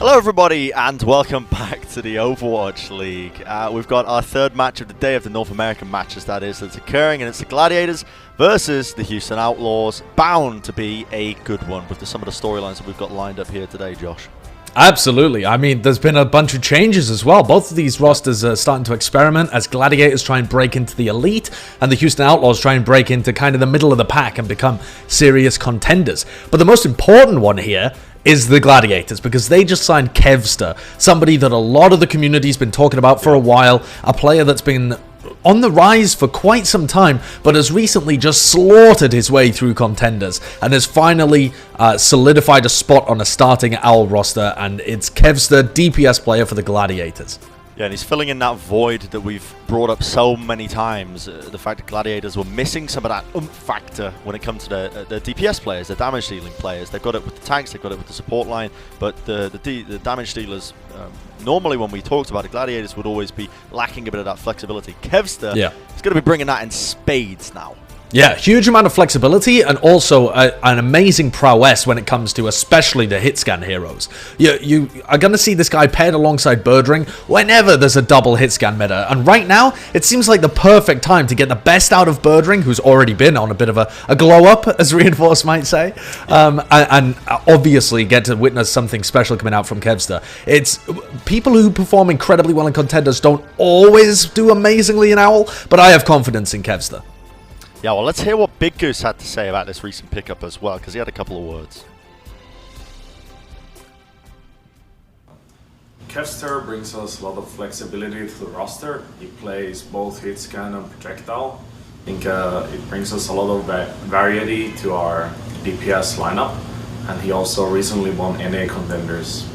Hello everybody and welcome back to the Overwatch League. We've got our third match of the day of the North American matches that's occurring, and it's the Gladiators versus the Houston Outlaws. Bound to be a good one with some of the storylines that we've got lined up here today, Josh. Absolutely. I mean, there's been a bunch of changes as well. Both of these rosters are starting to experiment as Gladiators try and break into the elite, and the Houston Outlaws try and break into kind of the middle of the pack and become serious contenders. But the most important one here is the Gladiators, because they just signed Kevster, somebody that a lot of the community's been talking about for a while, a player that's been on the rise for quite some time, but has recently just slaughtered his way through contenders and has finally solidified a spot on a starting Owl roster, and it's Kevster, DPS player for the Gladiators. Yeah, and he's filling in that void that we've brought up so many times. The fact that Gladiators were missing some of that oomph factor when it comes to the DPS players, the damage dealing players. They've got it with the tanks, they've got it with the support line, but the damage dealers, normally when we talked about it, Gladiators would always be lacking a bit of that flexibility. Kevster is going to be bringing that in spades now. Yeah, huge amount of flexibility and also an amazing prowess when it comes to especially the hit scan heroes. You are going to see this guy paired alongside Birdring whenever there's a double hit scan meta. And right now, it seems like the perfect time to get the best out of Birdring, who's already been on a bit of a glow up, as Reinforce might say. And obviously get to witness something special coming out from Kevster. It's people who perform incredibly well in contenders don't always do amazingly in Owl, but I have confidence in Kevster. Yeah, well, let's hear what Big Goose had to say about this recent pickup as well, because he had a couple of words. Kevster brings us a lot of flexibility to the roster. He plays both hit scan and projectile. I think it brings us a lot of variety to our DPS lineup, and he also recently won NA contenders.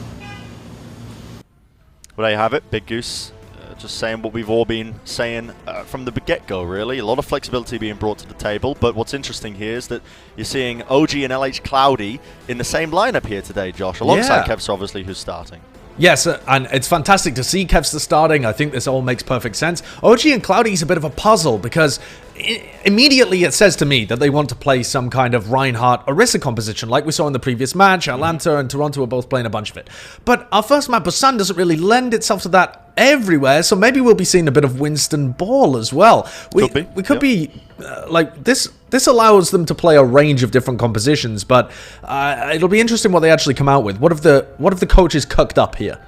Well, there you have it, Big Goose. Just saying what we've all been saying from the get-go, really. A lot of flexibility being brought to the table, but what's interesting here is that you're seeing OG and LH Cloudy in the same lineup here today, Josh, alongside Kevster, obviously, who's starting. Yes, and it's fantastic to see Kevster starting. I think this all makes perfect sense. OG and Cloudy is a bit of a puzzle because immediately it says to me that they want to play some kind of Reinhardt-Orisa composition like we saw in the previous match. Atlanta and Toronto are both playing a bunch of it. But our first map, Busan, doesn't really lend itself to that everywhere, so maybe we'll be seeing a bit of Winston Ball as well. We could be like this allows them to play a range of different compositions, but it'll be interesting what they actually come out with. What have the coaches cooked up here?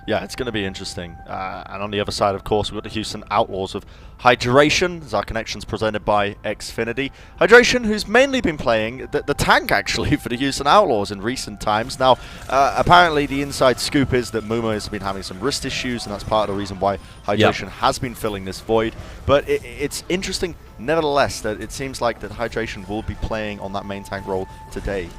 Yeah, it's going to be interesting. And on the other side, of course, we've got the Houston Outlaws with Hydration, as our connections presented by Xfinity. Hydration, who's mainly been playing the tank, actually, for the Houston Outlaws in recent times. Now, apparently the inside scoop is that Muma has been having some wrist issues, and that's part of the reason why Hydration has been filling this void. But it's interesting, nevertheless, that it seems like that Hydration will be playing on that main tank role today.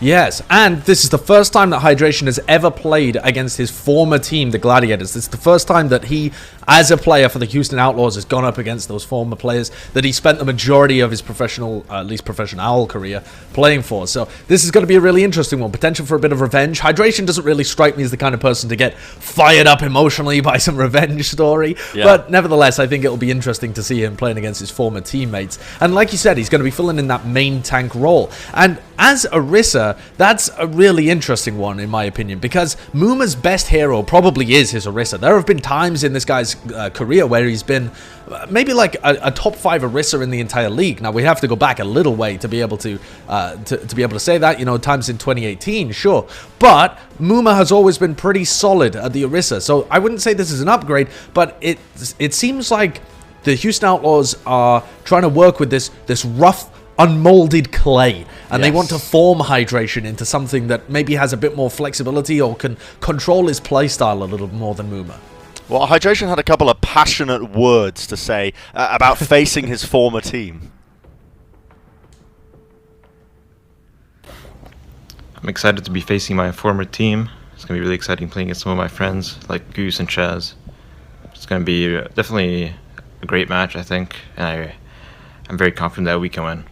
Yes, and this is the first time that Hydration has ever played against his former team, the Gladiators. This is the first time that he, as a player for the Houston Outlaws, has gone up against those former players that he spent the majority of his professional, at least professional Owl career, playing for. So this is going to be a really interesting one. Potential for a bit of revenge. Hydration doesn't really strike me as the kind of person to get fired up emotionally by some revenge story. Yeah. But nevertheless, I think it'll be interesting to see him playing against his former teammates. And like you said, he's going to be filling in that main tank role. And as Orisa, that's a really interesting one, in my opinion, because Muma's best hero probably is his Orisa. There have been times in this guy's career where he's been maybe like a top 5 Orisa in the entire league. Now, we have to go back a little way to be able to be able to say that, you know, times in 2018, sure. But Muma has always been pretty solid at the Orisa, so I wouldn't say this is an upgrade, but it seems like the Houston Outlaws are trying to work with this rough, unmolded clay, and they want to form Hydration into something that maybe has a bit more flexibility or can control his playstyle a little more than Muma. Well, Hydration had a couple of passionate words to say about facing his former team. I'm excited to be facing my former team. It's going to be really exciting playing against some of my friends like Goose and Chaz. It's going to be definitely a great match, I think, and I'm very confident that we can win.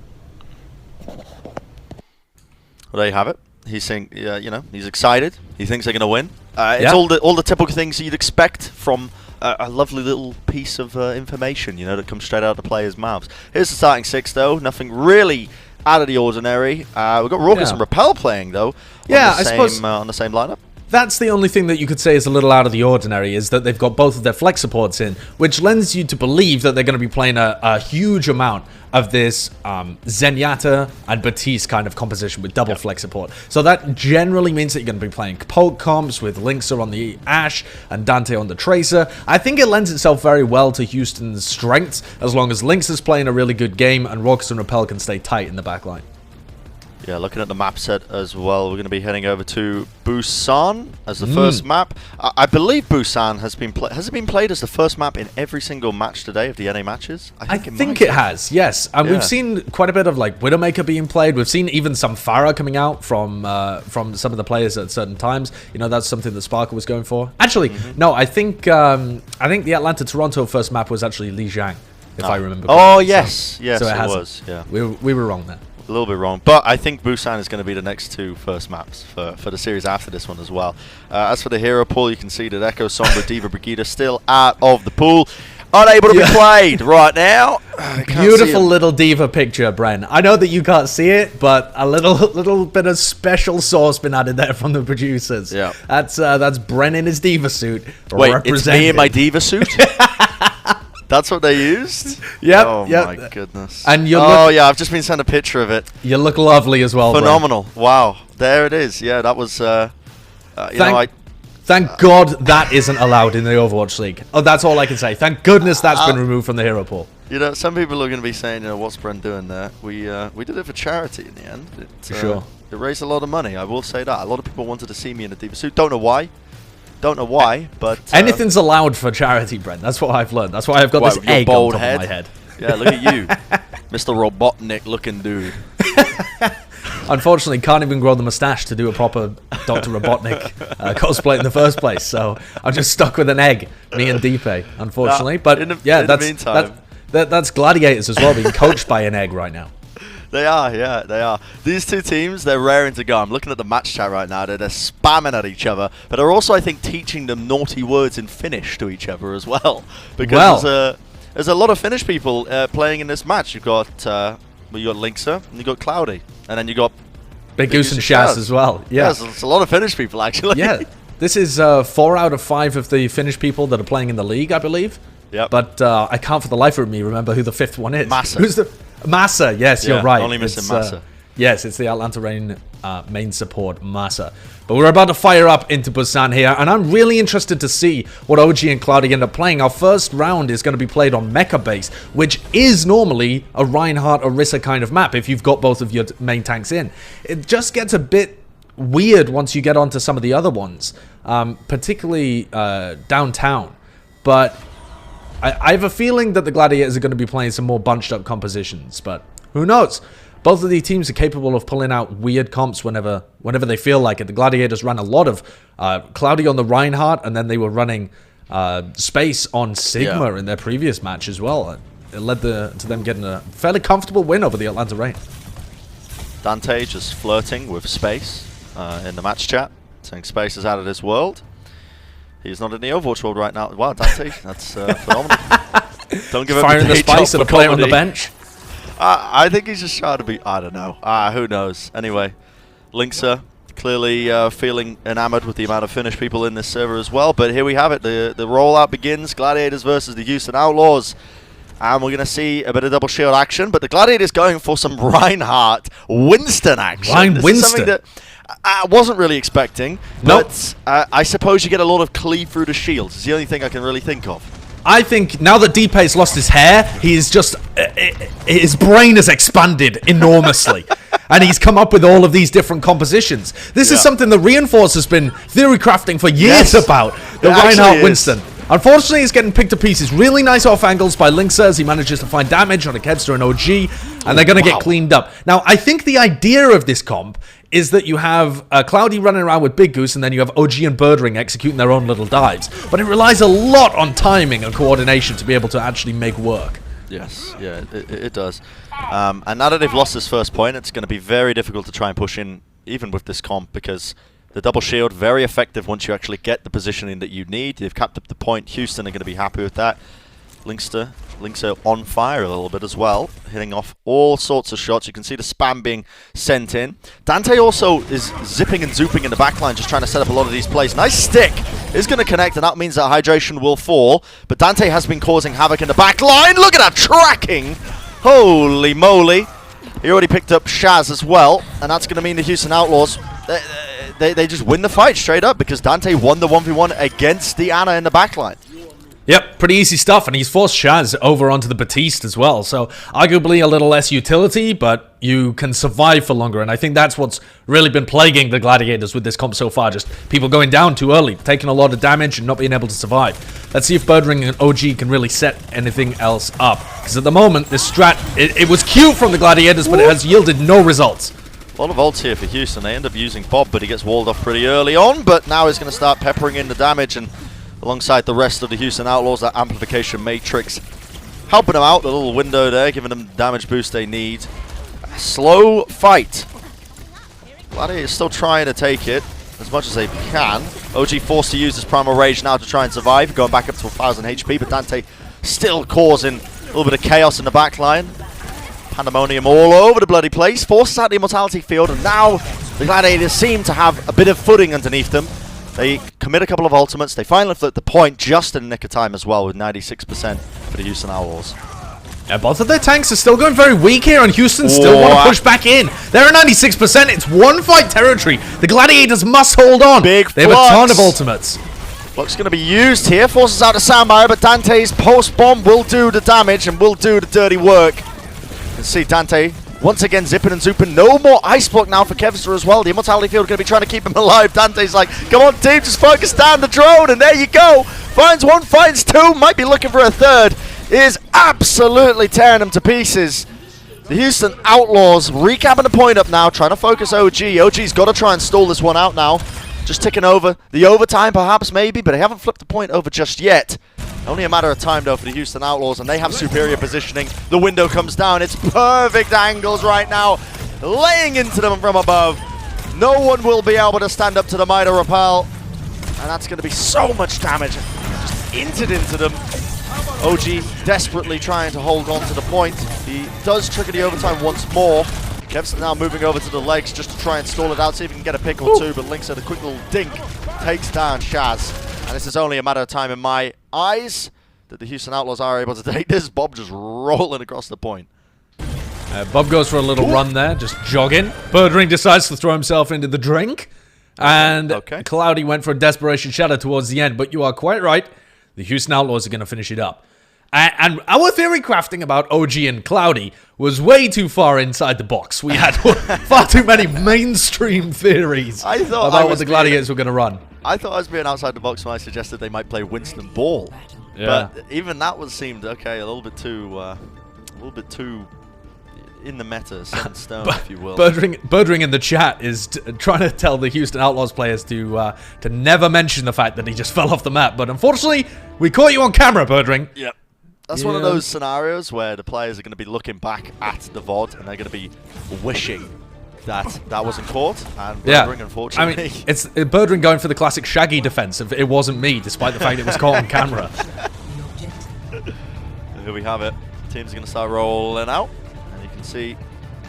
Well, there you have it. He's saying, you know, he's excited. He thinks they're going to win. It's all the typical things you'd expect from a lovely little piece of information, you know, that comes straight out of the players' mouths. Here's the starting 6, though. Nothing really out of the ordinary. We've got Raucous and Repel playing, though, on the same lineup. That's the only thing that you could say is a little out of the ordinary, is that they've got both of their flex supports in, which lends you to believe that they're going to be playing a huge amount of this Zenyatta and Batiste kind of composition with double flex support. So that generally means that you're going to be playing poke comps with Linkser on the Ashe and Dante on the Tracer. I think it lends itself very well to Houston's strengths, as long as Linkser's playing a really good game and Raucus and Repel can stay tight in the backline. Yeah, looking at the map set as well, we're going to be heading over to Busan as the first map. I believe Busan has been played as the first map in every single match today of the NA matches. I think it has, yes. And we've seen quite a bit of like Widowmaker being played. We've seen even some Pharah coming out from some of the players at certain times. You know, that's something that Sparkle was going for. Actually, no, I think the Atlanta-Toronto first map was actually Li Jiang, if I remember correctly. Oh, yes. Yes, so it was. Yeah. We were wrong there. A little bit wrong, but I think Busan is going to be the next two first maps for the series after this one as well. As for the hero pool, you can see that Echo, Sombra, Diva, Brigida still out of the pool, unable to be played right now. Beautiful little Diva picture, Bren. I know that you can't see it, but a little bit of special sauce been added there from the producers. Yeah, that's Bren in his Diva suit. Wait, it's me in my Diva suit? That's what they used? Yep. Oh my goodness. And I've just been sent a picture of it. You look lovely as well. Phenomenal. Bro. Wow. There it is. Yeah, that was Thank God that isn't allowed in the Overwatch League. Oh, that's all I can say. Thank goodness that's been removed from the hero pool. You know, some people are going to be saying, what's Bren doing there? We did it for charity in the end. For sure. It raised a lot of money, I will say that. A lot of people wanted to see me in a Diva suit. Don't know why, but... anything's allowed for charity, Brent. That's what I've learned. That's why I've got this egg on top of my head. Yeah, look at you. Mr. Robotnik-looking dude. Unfortunately, can't even grow the mustache to do a proper Dr. Robotnik cosplay in the first place, so I'm just stuck with an egg, me and Deepe, unfortunately. But in the meantime, that's Gladiators as well, being coached by an egg right now. They are, yeah, they are. These two teams, they're raring to go. I'm looking at the match chat right now. They're spamming at each other, but they're also, I think, teaching them naughty words in Finnish to each other as well. Because there's a lot of Finnish people playing in this match. You've got Linkser, and you've got Cloudy, and then you got Big Goose and Shaz as well. Yeah, yes, it's a lot of Finnish people actually. Yeah, this is 4 out of 5 of the Finnish people that are playing in the league, I believe. Yeah, but I can't for the life of me remember who the 5th one is. Massa. Who's the Massa? Yes, you're right. Only missing Massa. Yes, it's the Atlanta Reign main support, Massa. But we're about to fire up into Busan here, and I'm really interested to see what OG and Cloudy end up playing. Our first round is going to be played on Mecha base, which is normally a Reinhardt Orisa kind of map if you've got both of your main tanks in. It just gets a bit weird once you get onto some of the other ones, particularly downtown. But I have a feeling that the Gladiators are going to be playing some more bunched up compositions, but who knows? Both of these teams are capable of pulling out weird comps whenever they feel like it. The Gladiators ran a lot of Cloudy on the Reinhardt, and then they were running Space on Sigma in their previous match as well. It led to them getting a fairly comfortable win over the Atlanta Reign. Dante just flirting with Space in the match chat, saying Space is out of this world. He's not in the Overwatch world right now. Wow, Dante, that's phenomenal. Don't give him firing the Spice at a player on the bench. I think he's just trying to be... I don't know. Who knows? Anyway, Linkser clearly feeling enamored with the amount of Finnish people in this server as well. But here we have it. The rollout begins. Gladiators versus the Houston Outlaws. And we're going to see a bit of double shield action. But the Gladiators going for some Reinhardt Winston action. Winston. Is something that I wasn't really expecting. But I suppose you get a lot of cleave through the shields. It's the only thing I can really think of. I think now that Deepe's lost his hair, he's just... his brain has expanded enormously. And he's come up with all of these different compositions. This is something that Reinforce has been theory crafting for years about. The Reinhardt Winston. Unfortunately, he's getting picked to pieces. Really nice off angles by Linkser as he manages to find damage on a Kevster and OG. And they're going to get cleaned up. Now, I think the idea of this comp is that you have Cloudy running around with Big Goose, and then you have OG and Birdring executing their own little dives. But it relies a lot on timing and coordination to be able to actually make work. Yes, yeah, it does. And now that they've lost this first point, it's going to be very difficult to try and push in, even with this comp, because the double shield, very effective once you actually get the positioning that you need. They've capped up the point. Houston are going to be happy with that. Linkster on fire a little bit as well, hitting off all sorts of shots. You can see the spam being sent in. Dante also is zipping and zooping in the backline, just trying to set up a lot of these plays. Nice stick is going to connect, and that means that Hydration will fall. But Dante has been causing havoc in the backline. Look at that tracking! Holy moly! He already picked up Shaz as well, and that's going to mean the Houston Outlaws, they just win the fight straight up because Dante won the 1v1 against the Ana in the backline. Yep, pretty easy stuff, and he's forced Shaz over onto the Batiste as well, so arguably a little less utility, but you can survive for longer, and I think that's what's really been plaguing the Gladiators with this comp so far, just people going down too early, taking a lot of damage and not being able to survive. Let's see if Birdring and OG can really set anything else up, because at the moment, this strat, it was cute from the Gladiators, but it has yielded no results. A lot of ults here for Houston. They end up using Bob, but he gets walled off pretty early on, but now he's going to start peppering in the damage, and alongside the rest of the Houston Outlaws, that amplification matrix helping them out, the little window there, giving them the damage boost they need. A slow fight. Gladiator's still trying to take it as much as they can. OG forced to use his Primal Rage now to try and survive, going back up to 1000 HP, but Dante still causing a little bit of chaos in the backline. Pandemonium all over the bloody place, forces out the Immortality Field, and now the Gladiators seem to have a bit of footing underneath them. They commit a couple of ultimates. They finally flip the point just in the nick of time as well with 96% for the Houston Outlaws. Yeah, both of their tanks are still going very weak here, and Houston still want to push back in. They're at 96%. It's one fight territory. The Gladiators must hold on. Big they have a ton of ultimates. Flux going to be used here. Forces out a Soundbire, but Dante's post bomb will do the damage and will do the dirty work. You can see Dante once again zipping and zooping. No more Ice Block now for Kevster as well. The Immortality Field going to be trying to keep him alive. Dante's like, come on team, just focus down the drone, and there you go. Finds one, finds two, might be looking for a third. Is absolutely tearing them to pieces. The Houston Outlaws recapping the point up now, trying to focus OG. OG's got to try and stall this one out now. Just ticking over the overtime perhaps, maybe, but they haven't flipped the point over just yet. Only a matter of time, though, for the Houston Outlaws, and they have superior positioning. The window comes down. It's perfect angles right now, laying into them from above. No one will be able to stand up to the Mida Repel, and that's going to be so much damage. Just inted into them. OG desperately trying to hold on to the point. He does trigger the overtime once more. Kev's now moving over to the legs just to try and stall it out, see if he can get a pick or two, but Lynx at a quick little dink takes down Shaz. And this is only a matter of time in my eyes that the Houston Outlaws are able to take this. Bob just rolling across the point. Bob goes for a little run there, just jogging. Birdring decides to throw himself into the drink. And Cloudy went for a Desperation Shadow towards the end, but you are quite right. The Houston Outlaws are going to finish it up. And our theory crafting about OG and Cloudy was way too far inside the box. We had far too many mainstream theories about what the Gladiators were going to run. I thought I was being outside the box when I suggested they might play Winston Ball. Yeah. But even that seemed okay, a little bit too in the meta, set in stone, if you will. Birdring in the chat is trying to tell the Houston Outlaws players to never mention the fact that he just fell off the map. But unfortunately, we caught you on camera, Birdring. Yep. That's one of those scenarios where the players are going to be looking back at the VOD and they're going to be wishing that wasn't caught. And Birdring, unfortunately. I mean, it's Birdring going for the classic Shaggy defense of it wasn't me, despite the fact it was caught on camera. Here we have it. Team's going to start rolling out. And you can see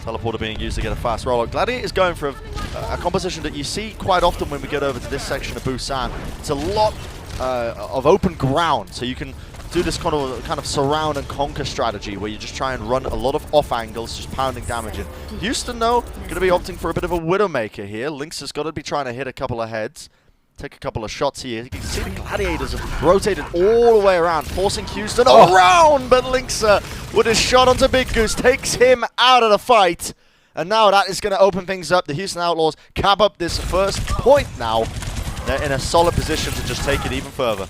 teleporter being used to get a fast roll. Gladiator is going for a composition that you see quite often when we get over to this section of Busan. It's a lot of open ground, so you can do this kind of surround and conquer strategy where you just try and run a lot of off angles, just pounding damage in. Houston, though, going to be opting for a bit of a Widowmaker here. Lynx has got to be trying to hit a couple of heads, take a couple of shots here. You can see the Gladiators have rotated all the way around, forcing Houston around, but Lynx with his shot onto Big Goose takes him out of the fight. And now that is going to open things up. The Houston Outlaws cap up this first point now. They're in a solid position to just take it even further.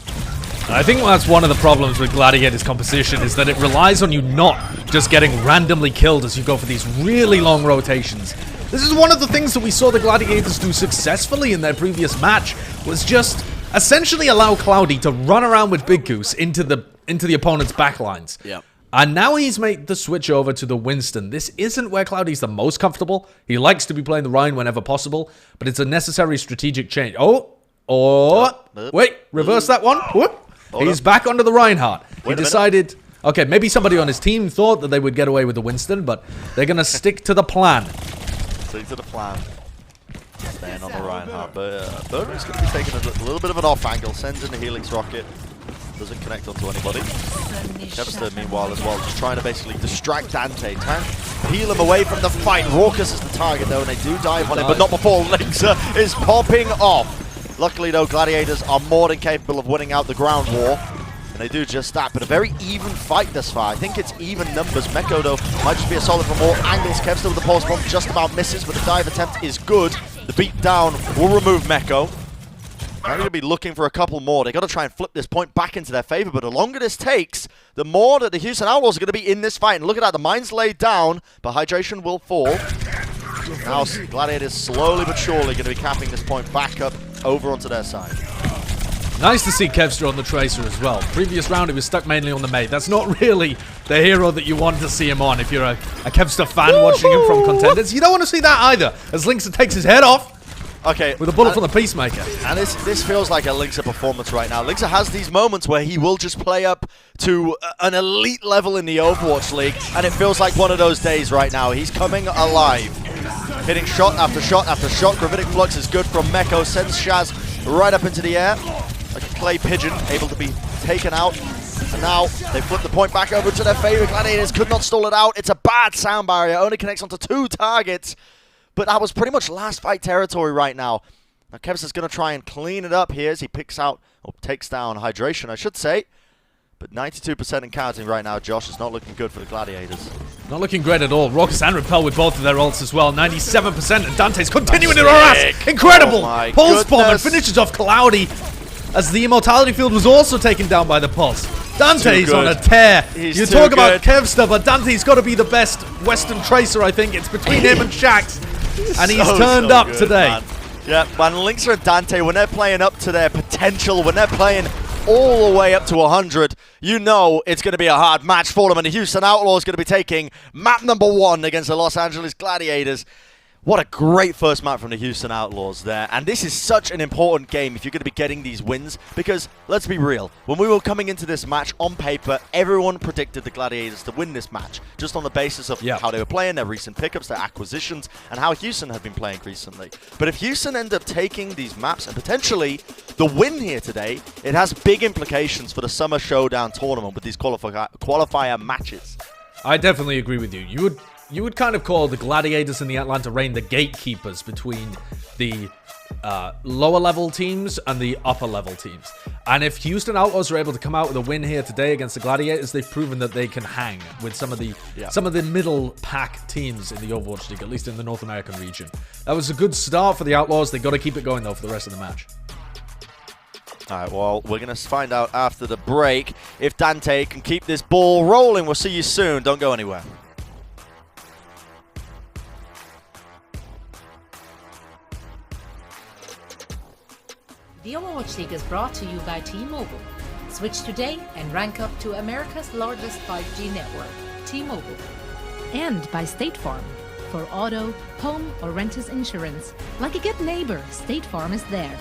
I think that's one of the problems with Gladiator's composition is that it relies on you not just getting randomly killed as you go for these really long rotations. This is one of the things that we saw the Gladiators do successfully in their previous match, was just essentially allow Cloudy to run around with Big Goose into the opponent's backlines. Yep. And now he's made the switch over to the Winston. This isn't where Cloudy's the most comfortable. He likes to be playing the Rhine whenever possible, but it's a necessary strategic change. Wait, reverse that one. Whoop. He's back onto the Reinhardt. He decided, okay, maybe somebody on his team thought that they would get away with the Winston, but they're going to stick to the plan. Stick to the plan. Staying on the Reinhardt, but Burner's going to be taking a little bit of an off angle, sends in the Helix rocket, doesn't connect onto anybody. Kevster, meanwhile, as well, just trying to basically distract Dante, trying to peel him away from the fight. Raucus is the target, though, and they do dive on him, but not before Linkser is popping off. Luckily, though, Gladiators are more than capable of winning out the ground war. They do just that, but a very even fight thus far. I think it's even numbers. Meko, though, might just be assaulted from all angles. Kevster with the pulse bomb just about misses, but the dive attempt is good. The beat down will remove Meko. They're going to be looking for a couple more. They've got to try and flip this point back into their favor, but the longer this takes, the more that the Houston Outlaws are going to be in this fight. And look at that, the mine's laid down, but hydration will fall. Now Gladiators slowly but surely going to be capping this point back up over onto their side. Nice to see Kevster on the Tracer as well. Previous round, he was stuck mainly on the Mate. That's not really the hero that you want to see him on if you're a Kevster fan watching him from Contenders. You don't want to see that either, as Linkser takes his head off. Okay. With a bullet from the Peacemaker. And this feels like a Linkser performance right now. Linkser has these moments where he will just play up to an elite level in the Overwatch League, and it feels like one of those days right now. He's coming alive. Hitting shot after shot after shot. Gravitic Flux is good from Meko. Sends Shaz right up into the air. Like a clay pigeon, able to be taken out. And now they flip the point back over to their favor. Gladiators could not stall it out. It's a bad sound barrier. Only connects onto 2 targets. But that was pretty much last fight territory right now. Now Kevster's going to try and clean it up here as he picks out, or takes down Hydration, I should say. But 92% in counting right now, Josh. Is not looking good for the Gladiators. Not looking great at all. Raucus and Repel with both of their ults as well. 97%, and Dante's continuing to harass. Incredible! Oh Pulse bomb and finishes off Cloudy as the Immortality Field was also taken down by the Pulse. Dante's on a tear. You talk about Kevster, but Dante's got to be the best Western Tracer, I think. It's between him and Shax. And he's turned up today. Man. Yeah, when Linkser and Dante, when they're playing up to their potential, when they're playing all the way up to 100, you know it's going to be a hard match for them. And the Houston Outlaws going to be taking map number 1 against the Los Angeles Gladiators. What a great first map from the Houston Outlaws there. And this is such an important game if you're going to be getting these wins. Because, let's be real, when we were coming into this match, on paper, everyone predicted the Gladiators to win this match. Just on the basis of how they were playing, their recent pickups, their acquisitions, and how Houston had been playing recently. But if Houston end up taking these maps, and potentially the win here today, it has big implications for the Summer Showdown tournament with these qualifier matches. I definitely agree with you. You would kind of call the Gladiators and the Atlanta Reign the gatekeepers between the lower level teams and the upper level teams. And if Houston Outlaws are able to come out with a win here today against the Gladiators, they've proven that they can hang with some of the middle pack teams in the Overwatch League, at least in the North American region. That was a good start for the Outlaws. They've got to keep it going though for the rest of the match. Alright, well, we're going to find out after the break if Dante can keep this ball rolling. We'll see you soon. Don't go anywhere. The Overwatch League is brought to you by T-Mobile. Switch today and rank up to America's largest 5G network, T-Mobile. And by State Farm. For auto, home, or renters insurance, like a good neighbor, State Farm is there.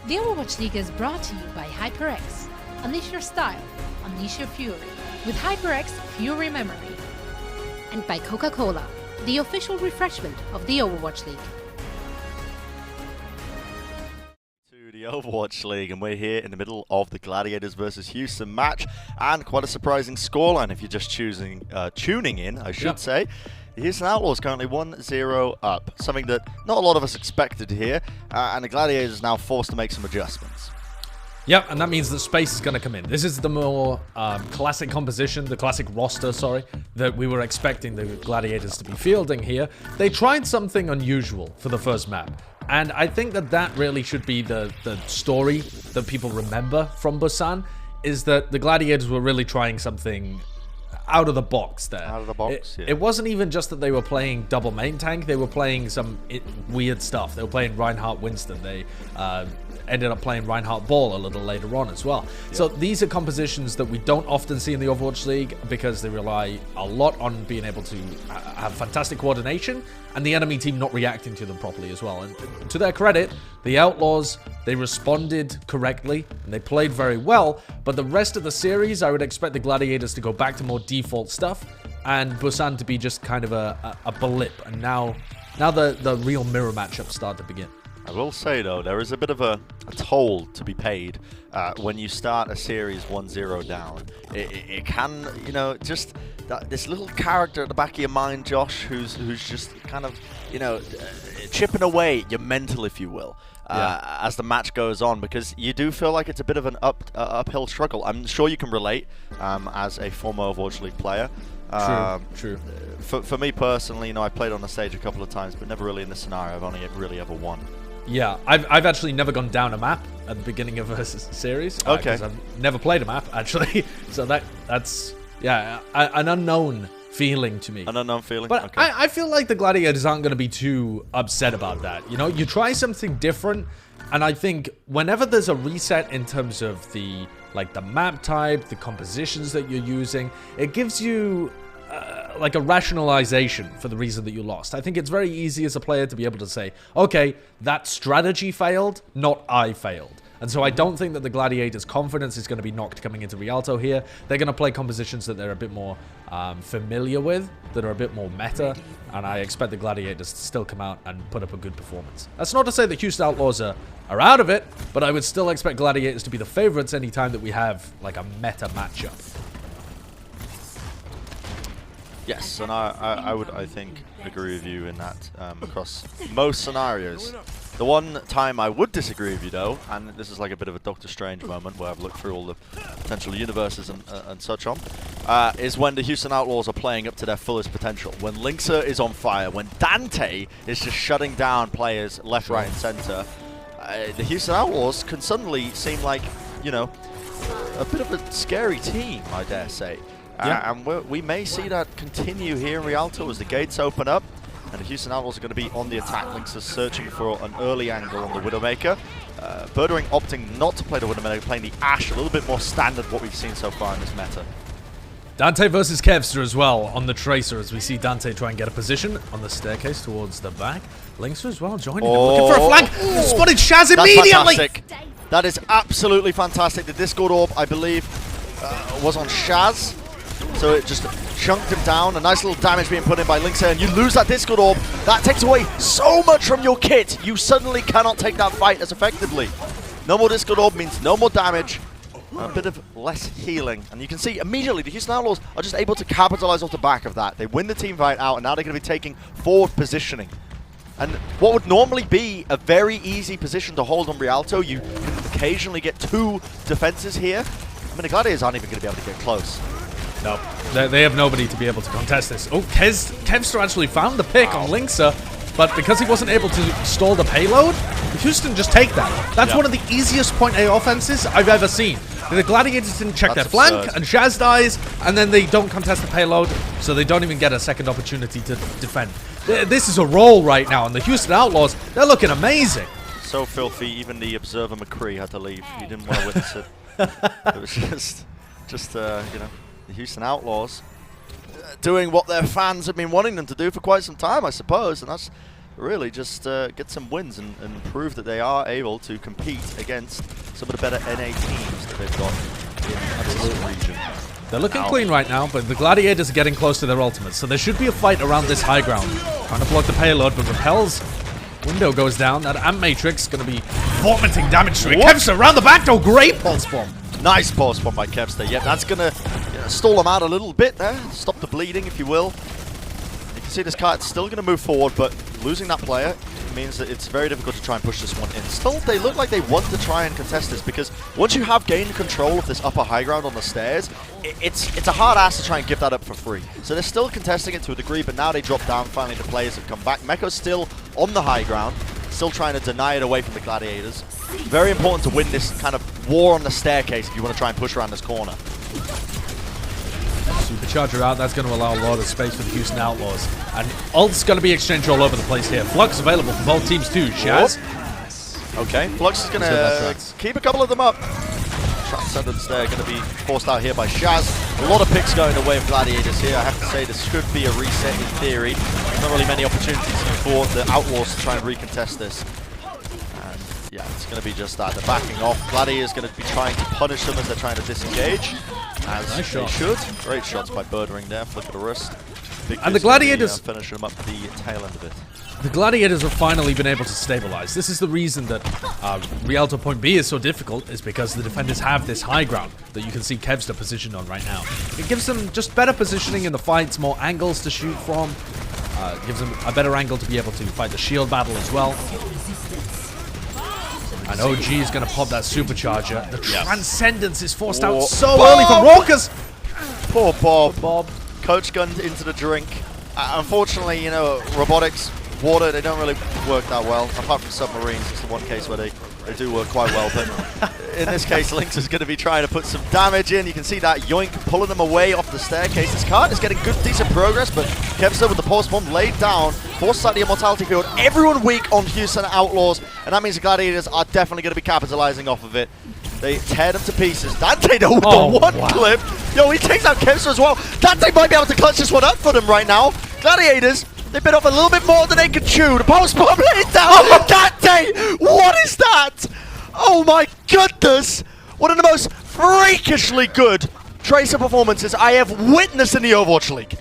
The Overwatch League is brought to you by HyperX. Unleash your style, unleash your fury with HyperX Fury Memory. And by Coca-Cola, the official refreshment of the Overwatch League. To the Overwatch League, and we're here in the middle of the Gladiators versus Houston match, and quite a surprising scoreline if you're just tuning in, I should say. The Houston Outlaws currently 1-0 up, something that not a lot of us expected here, and the Gladiators now forced to make some adjustments. Yep, and that means that space is going to come in. This is the more classic composition, the classic roster, sorry, that we were expecting the Gladiators to be fielding here. They tried something unusual for the first map, and I think that that really should be the story that people remember from Busan, is that the Gladiators were really trying something out of the box there. Out of the box, yeah. It wasn't even just that they were playing double main tank, they were playing some weird stuff. They were playing Reinhardt Winston. They ended up playing Reinhardt Ball a little later on as well. Yeah. So these are compositions that we don't often see in the Overwatch League because they rely a lot on being able to have fantastic coordination and the enemy team not reacting to them properly as well. And to their credit, the Outlaws, they responded correctly and they played very well, but the rest of the series, I would expect the Gladiators to go back to more default stuff and Busan to be just kind of a blip. And now the real mirror matchups start to begin. I will say, though, there is a bit of a toll to be paid when you start a series 1-0 down. It can, you know, just this little character at the back of your mind, Josh, who's just kind of, you know, chipping away at your mental, if you will, as the match goes on, because you do feel like it's a bit of an uphill struggle. I'm sure you can relate as a former Overwatch League player. True. For me personally, you know, I played on the stage a couple of times, but never really in this scenario. I've only really ever won. Yeah, I've actually never gone down a map at the beginning of a series. Okay. Because I've never played a map, actually. So that's an unknown feeling to me. An unknown feeling? But okay. I feel like the Gladiators aren't going to be too upset about that. You know, you try something different, and I think whenever there's a reset in terms of the map type, the compositions that you're using, it gives you like a rationalization for the reason that you lost. I think it's very easy as a player to be able to say, okay, that strategy failed, not I failed. And so I don't think that the Gladiators' confidence is going to be knocked coming into Rialto here. They're going to play compositions that they're a bit more familiar with, that are a bit more meta, and I expect the Gladiators to still come out and put up a good performance. That's not to say the Houston Outlaws are out of it, but I would still expect Gladiators to be the favorites anytime that we have like a meta matchup. Yes, and I think, agree with you in that across most scenarios. The one time I would disagree with you, though, and this is like a bit of a Doctor Strange moment where I've looked through all the potential universes and such on, is when the Houston Outlaws are playing up to their fullest potential. When Linkser is on fire, when Dante is just shutting down players left, right, and center, the Houston Outlaws can suddenly seem like, you know, a bit of a scary team, I dare say. Yeah. And we may see that continue here in Rialto as the gates open up, and the Houston Outlaws are going to be on the attack. Lynx is searching for an early angle on the Widowmaker. Birdering opting not to play the Widowmaker, playing the Ashe, a little bit more standard what we've seen so far in this meta. Dante versus Kevster as well on the Tracer as we see Dante try and get a position on the staircase towards the back. Linkser as well joining him, looking for a flank. Spotted Shaz immediately! That's fantastic. That is absolutely fantastic. The Discord Orb, I believe, was on Shaz. So it just chunked him down. A nice little damage being put in by Linkser, and you lose that Discord Orb. That takes away so much from your kit. You suddenly cannot take that fight as effectively. No more Discord Orb means no more damage. A bit of less healing. And you can see immediately the Houston Outlaws are just able to capitalize off the back of that. They win the team fight out, and now they're going to be taking forward positioning. And what would normally be a very easy position to hold on Rialto, you can occasionally get two defenses here. I mean, the Gladiators aren't even going to be able to get close. No, they have nobody to be able to contest this. Oh, Kevster actually found the pick on Linkser, but because he wasn't able to stall the payload, Houston just take that. That's one of the easiest point A offenses I've ever seen. The Gladiators didn't check their flank, and Shaz dies, and then they don't contest the payload, so they don't even get a second opportunity to defend. This is a roll right now, and the Houston Outlaws, they're looking amazing. So filthy, even the Observer McCree had to leave. He didn't want to witness it. It was just you know, the Houston Outlaws doing what their fans have been wanting them to do for quite some time, I suppose, and that's really just get some wins and prove that they are able to compete against some of the better NA teams that they've got in this region. They're looking clean right now, but the Gladiators are getting close to their ultimates, so there should be a fight around this high ground. Trying to block the payload, but Repel's window goes down. That Amp Matrix going to be vomiting damage to it. Kevster around the back door. Great pulse bomb. Nice pulse bomb by Kevster. Yep, that's going to stall him out a little bit there. Stop the bleeding, if you will. You can see this card's still going to move forward, but losing that player means that it's very difficult to try and push this one in. Still, they look like they want to try and contest this, because once you have gained control of this upper high ground on the stairs, it's a hard ass to try and give that up for free. So they're still contesting it to a degree, but now they drop down. Finally, the players have come back. Meko's still on the high ground, still trying to deny it away from the Gladiators. Very important to win this kind of war on the staircase if you want to try and push around this corner. Supercharger out, that's going to allow a lot of space for the Houston Outlaws. And ult's going to be exchanged all over the place here. Flux available for both teams too. Shaz. Okay, Flux is going to keep a couple of them up. Transcendence there going to be forced out here by Shaz. A lot of picks going away of Gladiators here. I have to say this should be a reset in theory. Not really many opportunities for the Outlaws to try and recontest this. And yeah, it's going to be just that. They're backing off. Gladiators going to be trying to punish them as they're trying to disengage. As nice they should. Great shots by Birdring there. Flick of the wrist. Big and the Gladiators finishing them up the tail end of it. The Gladiators have finally been able to stabilize. This is the reason that Rialto Point B is so difficult, is because the defenders have this high ground that you can see Kevster positioned on right now. It gives them just better positioning in the fights, more angles to shoot from. Gives them a better angle to be able to fight the shield battle as well. And OG is going to pop that supercharger. The Transcendence is forced out so early from Raucus. Poor Bob. Coach gunned into the drink. Unfortunately, you know, robotics, water, they don't really work that well. Apart from submarines, it's the one case where they do work quite well. But in this case, Lynx is going to be trying to put some damage in. You can see that Yoink pulling them away off the staircase. This card is getting good, decent progress, but Kevster with the pulse bomb laid down, forced out the immortality field. Everyone weak on Houston Outlaws, and that means the Gladiators are definitely going to be capitalizing off of it. They tear them to pieces. Dante, though, with the one clip. Yo, he takes out Kevster as well. Dante might be able to clutch this one up for them right now. Gladiators, they bit off a little bit more than they could chew. The post bomb laid down. Dante, what is that? Oh my goodness. One of the most freakishly good Tracer performances I have witnessed in the Overwatch League.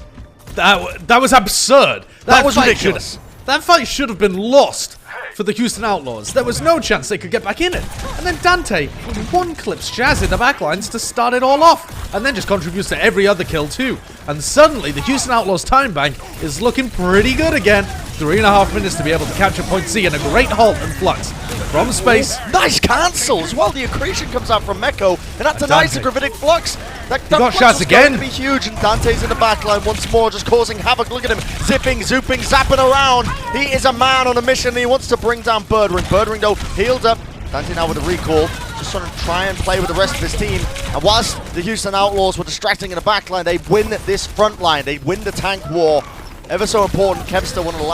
That was absurd. That was ridiculous. That fight should have been lost for the Houston Outlaws. There was no chance they could get back in it. And then Dante one clips Shaz in the backlines to start it all off, and then just contributes to every other kill too. And suddenly the Houston Outlaws time bank is looking pretty good again. 3.5 minutes to be able to capture point C, and a great halt and Flux from space. Nice cancels while the accretion comes out from Meko, and that denies the gravitic Flux. That got Shaz again. To be huge, and Dante's in the backline once more, just causing havoc. Look at him, zipping, zooping, zapping around. He is a man on a mission, and he wants to bring down Birdring. Birdring, though, healed up. Dante now with a recall, just sort of try and play with the rest of his team. And whilst the Houston Outlaws were distracting in the backline, they win this front line. They win the tank war. Ever so important. Kevster, one of the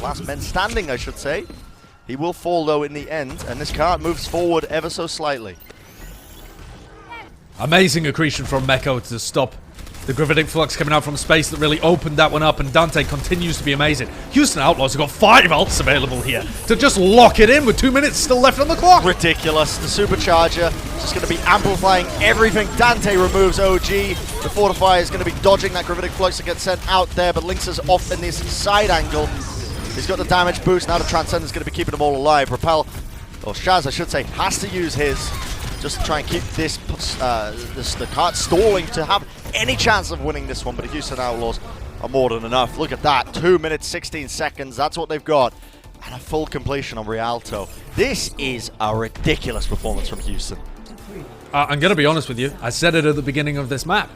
last men standing, I should say. He will fall, though, in the end, and this card moves forward ever so slightly. Amazing accretion from Meko to stop the gravitic Flux coming out from space that really opened that one up, and Dante continues to be amazing. Houston Outlaws have got 5 ults available here to just lock it in with 2 minutes still left on the clock. Ridiculous. The Supercharger is just going to be amplifying everything. Dante removes OG. The Fortifier is going to be dodging that gravitic Flux that gets sent out there, but Lynx is off in this side angle. He's got the damage boost. Now the Transcendence is going to be keeping them all alive. Repel, or Shaz I should say, has to use his just to try and keep the cart stalling to have any chance of winning this one, but the Houston Outlaws are more than enough. Look at that, 2 minutes, 16 seconds, that's what they've got. And a full completion on Rialto. This is a ridiculous performance from Houston. I'm going to be honest with you, I said it at the beginning of this map.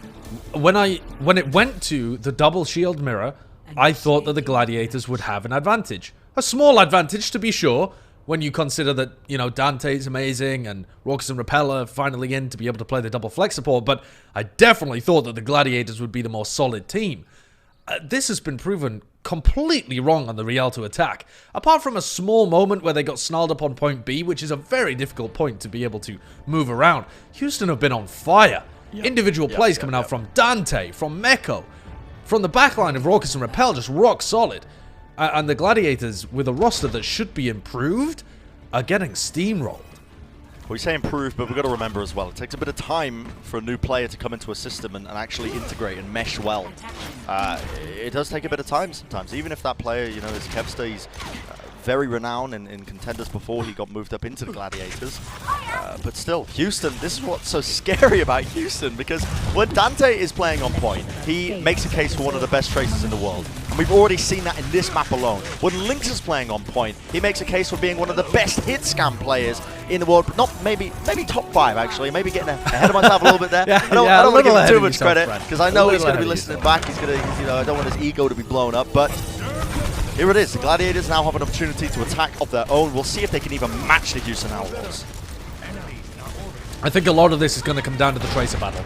When it went to the double shield mirror, I thought that the Gladiators would have an advantage. A small advantage, to be sure, when you consider that, you know, Dante's amazing and Raucus and Repeller finally in to be able to play the double flex support, but I definitely thought that the Gladiators would be the more solid team. This has been proven completely wrong on the Rialto attack. Apart from a small moment where they got snarled up on point B, which is a very difficult point to be able to move around, Houston have been on fire. Individual plays coming out from Dante, from Meko, from the backline of Raucus and Repel, just rock solid. And the Gladiators, with a roster that should be improved, are getting steamrolled. We say improve, but we've got to remember as well, it takes a bit of time for a new player to come into a system and actually integrate and mesh well. It does take a bit of time sometimes, even if that player, you know, is Kevster, he's very renowned in contenders before he got moved up into the Gladiators. But still, Houston, this is what's so scary about Houston, because when Dante is playing on point, he makes a case for one of the best tracers in the world. And we've already seen that in this map alone. When Lynx is playing on point, he makes a case for being one of the best hit scam players in the world. Not maybe top 5 actually, maybe getting ahead of myself a little bit there. Yeah, I don't want to give him too much credit, Fred. because I know he's going to be listening back. He's going to, you know, I don't want his ego to be blown up, but here it is. The Gladiators now have an opportunity to attack of their own. We'll see if they can even match the Houston Outlaws. I think a lot of this is going to come down to the Tracer battle.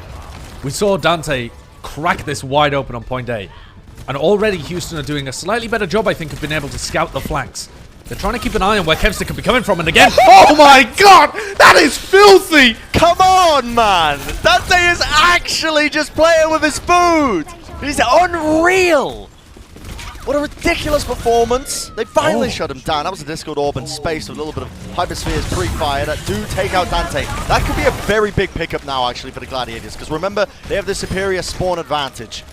We saw Dante crack this wide open on point A. And already Houston are doing a slightly better job, I think, of being able to scout the flanks. They're trying to keep an eye on where Kevster could be coming from. And again, oh my god! That is filthy! Come on, man! Dante is actually just playing with his food! He's unreal! What a ridiculous performance. They finally shut him down. That was a Discord Orb in space with a little bit of Hyperspheres pre-fire that do take out Dante. That could be a very big pickup now, actually, for the Gladiators, because remember, they have the superior spawn advantage.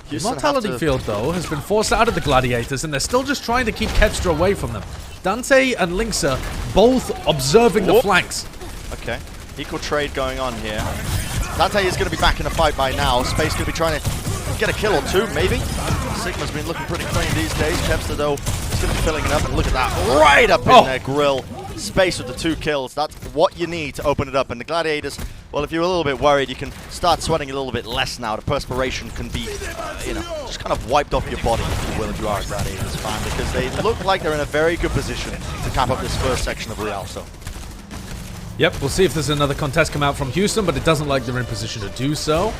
The Mortality Field, though, has been forced out of the Gladiators, and they're still just trying to keep Kevster away from them. Dante and Lynx are both observing the flanks. Okay, equal trade going on here. Dante is going to be back in the fight by now. Space going to be trying to get a kill or two, maybe. Sigma's been looking pretty clean these days. Kevster, though, is going to be filling it up, and look at that, right up in their grill. Space with the 2 kills. That's what you need to open it up. And the Gladiators, well, if you're a little bit worried, you can start sweating a little bit less now. The perspiration can be, you know, just kind of wiped off your body, if you will, if you are a Gladiators fan, because they look like they're in a very good position to cap up this first section of Rialto. Yep, we'll see if there's another contest come out from Houston, but it doesn't look like they're in position to do so.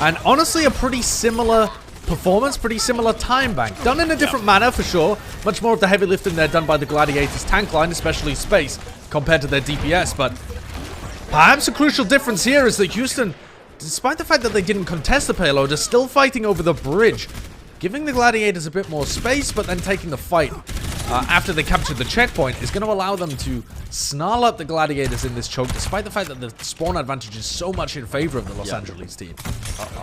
And honestly, a pretty similar performance, pretty similar time bank. Done in a different manner, for sure. Much more of the heavy lifting there done by the Gladiators tank line, especially Space, compared to their DPS. But perhaps a crucial difference here is that Houston, despite the fact that they didn't contest the payload, are still fighting over the bridge, giving the Gladiators a bit more space, but then taking the fight after they captured the checkpoint is going to allow them to snarl up the Gladiators in this choke, despite the fact that the spawn advantage is so much in favor of the Los Angeles team.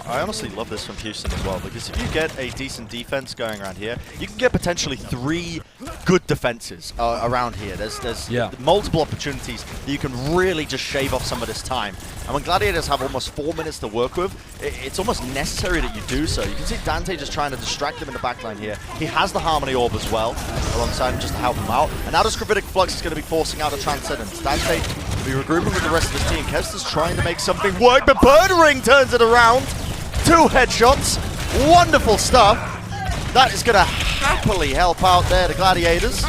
I honestly love this from Houston as well, because if you get a decent defense going around here, you can get potentially 3 good defenses around here. There's multiple opportunities that you can really just shave off some of this time. And when Gladiators have almost 4 minutes to work with, it's almost necessary that you do so. You can see Dante just trying to distract him in the backline here. He has the Harmony Orb as well, alongside him just to help him out. And now the Sgravitic Flux is going to be forcing out a Transcendence. Dante will be regrouping with the rest of his team. Kevster's trying to make something work, but Birdering turns it around. 2 headshots. Wonderful stuff. That is going to happily help out there, the Gladiators.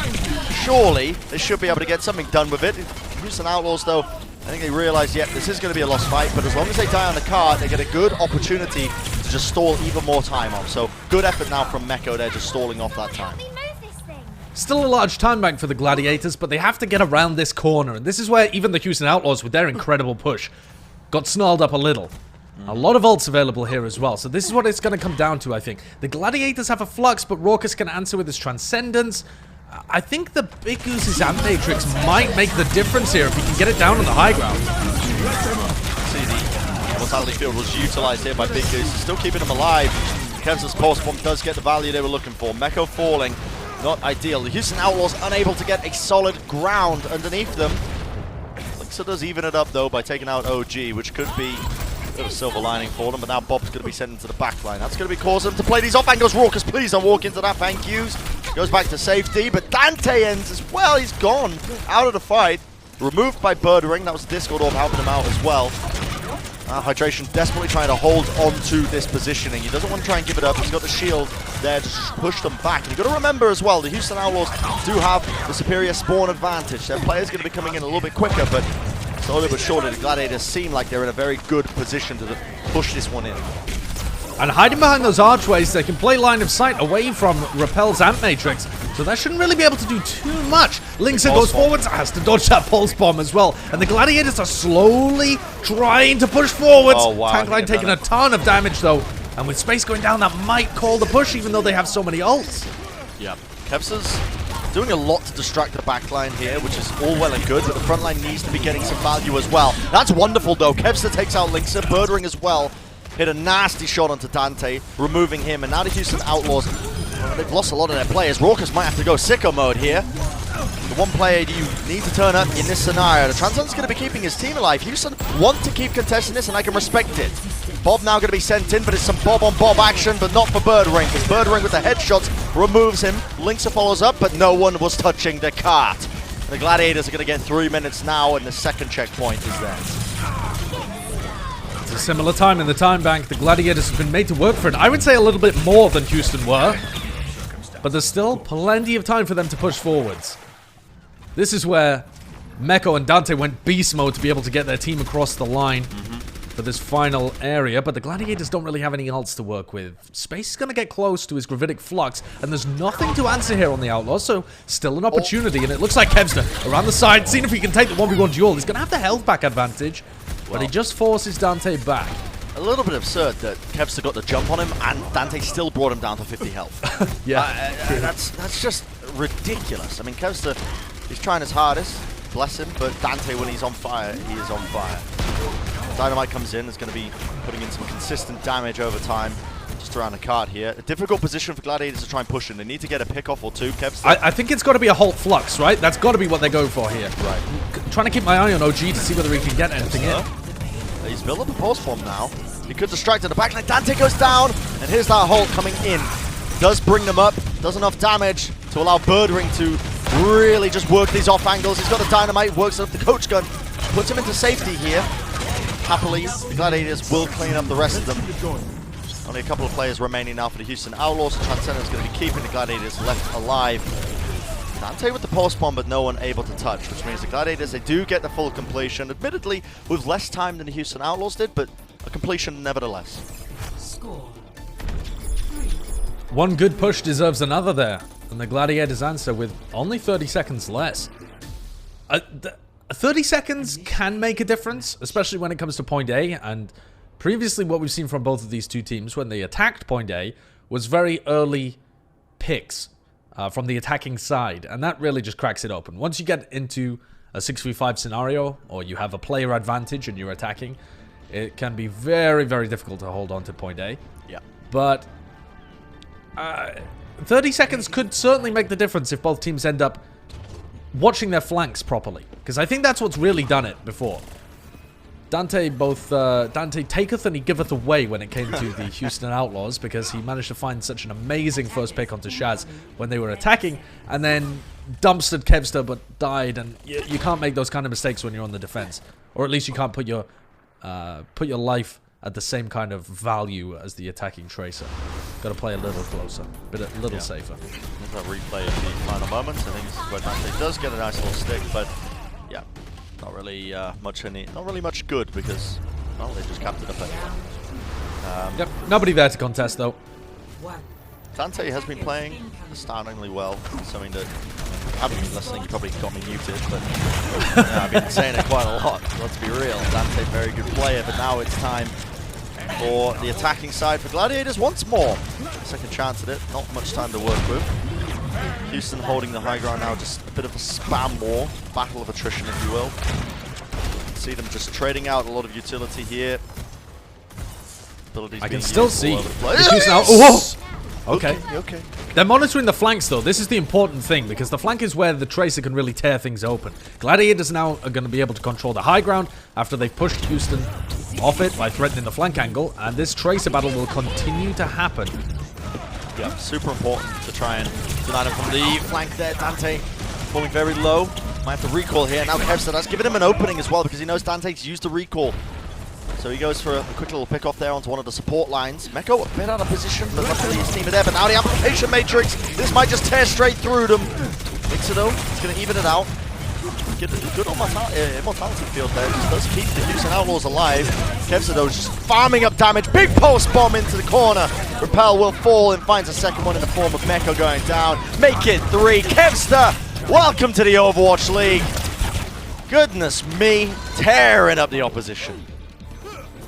Surely they should be able to get something done with it. Houston Outlaws, though, I think they realize, this is going to be a lost fight, but as long as they die on the card, they get a good opportunity to just stall even more time off. So good effort now from Meko there, just stalling off that time. Still a large time bank for the Gladiators, but they have to get around this corner, and this is where even the Houston Outlaws, with their incredible push, got snarled up a little. A lot of ults available here as well, so this is what it's going to come down to, I think. The Gladiators have a Flux, but Raucus can answer with his Transcendence. I think the Big Goose's Amp Matrix might make the difference here if he can get it down on the high ground. See, the Mortality Field was utilized here by Big Goose, still keeping him alive. Kevster's Pulse Bomb does get the value they were looking for. Meko falling, not ideal. The Houston Outlaws unable to get a solid ground underneath them. Lynxa does even it up, though, by taking out OG, which could be a bit of a silver lining for them, but now Bob's going to be sent into the back line. That's going to be causing them to play these off. And goes Raucus, please don't walk into that, thank yous. Goes back to safety, but Dante ends as well. He's gone out of the fight. Removed by Birdering. That was the Discord Orb helping him out as well. Hydration desperately trying to hold on to this positioning. He doesn't want to try and give it up. He's got the shield there to push them back. And you've got to remember as well, the Houston Outlaws do have the superior spawn advantage. Their players going to be coming in a little bit quicker, but slowly but surely the Gladiators seem like they're in a very good position to push this one in. And hiding behind those archways, they can play line of sight away from Repel's Amp Matrix. So that shouldn't really be able to do too much. Lynxa goes forwards, has to dodge that Pulse Bomb as well. And the Gladiators are slowly trying to push forwards. Oh, wow. Tank line taking a ton of damage though. And with Space going down, that might call the push even though they have so many ults. Yeah, Kevster's doing a lot to distract the backline here, which is all well and good, but the front line needs to be getting some value as well. That's wonderful though. Kevster takes out Linkser, Birdring as well. Hit a nasty shot onto Dante, removing him, and now the Houston Outlaws, well, they've lost a lot of their players. Raucus might have to go sicko mode here. The one player you need to turn up in this scenario. The Transon's going to be keeping his team alive. Houston want to keep contesting this, and I can respect it. Bob now going to be sent in, but it's some Bob on Bob action, but not for Birdring, because Birdring with the headshots removes him. Linkser follows up, but no one was touching the cart. The Gladiators are going to get 3 minutes now, and the second checkpoint is theirs. It's a similar time in the time bank. The Gladiators have been made to work for it. I would say a little bit more than Houston were, but there's still plenty of time for them to push forwards. This is where Meko and Dante went beast mode to be able to get their team across the line for this final area, but the Gladiators don't really have any ults to work with. Space is going to get close to his Gravitic Flux, and there's nothing to answer here on the Outlaws, so still an opportunity, and it looks like Kevster around the side, seeing if he can take the 1v1 duel. He's going to have the health back advantage, but he just forces Dante back. A little bit absurd that Kevster got the jump on him, and Dante still brought him down to 50 health. Yeah. That's just ridiculous. I mean, Kevster, he's trying his hardest, bless him, but Dante, when he's on fire, he is on fire. Dynamite comes in, is going to be putting in some consistent damage over time, just around the cart here. A difficult position for Gladiators to try and push in. They need to get a pick-off or two. Kevster. I think it's got to be a Halt Flux, right? That's got to be what they're going for here. Right. Trying to keep my eye on OG to see whether he can get anything in. He's built up a pulse bomb now. He could distract at the backline. Dante goes down, and here's that Halt coming in. Does bring them up, does enough damage to allow Birdring to really just work these off angles. He's got the Dynamite, works up the Coach Gun, puts him into safety here. Happily, the Gladiators will clean up the rest of them. Only a couple of players remaining now for the Houston Outlaws. Transcendent's going to be keeping the Gladiators left alive. Dante with the pulse bomb, but no one able to touch, which means the Gladiators, they do get the full completion, admittedly with less time than the Houston Outlaws did, but a completion nevertheless. One good push deserves another there, and the Gladiators answer with only 30 seconds less. 30 seconds can make a difference, especially when it comes to point A, and previously what we've seen from both of these two teams when they attacked point A was very early picks from the attacking side, and that really just cracks it open. Once you get into a 6v5 scenario, or you have a player advantage and you're attacking, it can be very, very difficult to hold on to point A. Yeah. But 30 seconds could certainly make the difference if both teams end up watching their flanks properly, because I think that's what's really done it before. Dante taketh and he giveth away when it came to the Houston Outlaws, because he managed to find such an amazing first pick onto Shaz when they were attacking, and then dumpstered Kevster but died, and you can't make those kind of mistakes when you're on the defense, or at least you can't put your life at the same kind of value as the attacking Tracer. Got to play a little closer, a little safer. There's a replay of the final moments. I think this is where Dante does get a nice little stick, but yeah, not really much good, because well, they just captured a anyway. Yep, nobody there to contest though. Dante has been playing astoundingly well, something that if you haven't been listening, you probably got me muted, but I've been saying it quite a lot. Let's be real, Dante, very good player, but now it's time for the attacking side for Gladiators once more. Second chance at it, not much time to work with. Houston holding the high ground now, just a bit of a spam war, battle of attrition if you will. See them just trading out a lot of utility here. I can still see the Houston out. Whoa! Okay. Okay. They're monitoring the flanks though. This is the important thing, because the flank is where the Tracer can really tear things open. Gladiators now are going to be able to control the high ground after they've pushed Houston off it by threatening the flank angle, and this Tracer battle will continue to happen. Yeah, super important to try and deny them from the flank there. Dante falling very low. Might have to recall here. Now Kevster, that's giving him an opening as well, because he knows Dante's used the recall. So he goes for a quick little pick off there onto one of the support lines. Meko a bit out of position, but luckily his team are there. But now the application matrix, this might just tear straight through them. Mixer though, he's going to even it out. Get a good immortality field there. Just does keep the Houston Outlaws alive. Kevster though is just farming up damage. Big post bomb into the corner. Repel will fall and finds a second one in the form of Meko going down. Make it 3. Kevster, welcome to the Overwatch League. Goodness me, tearing up the opposition.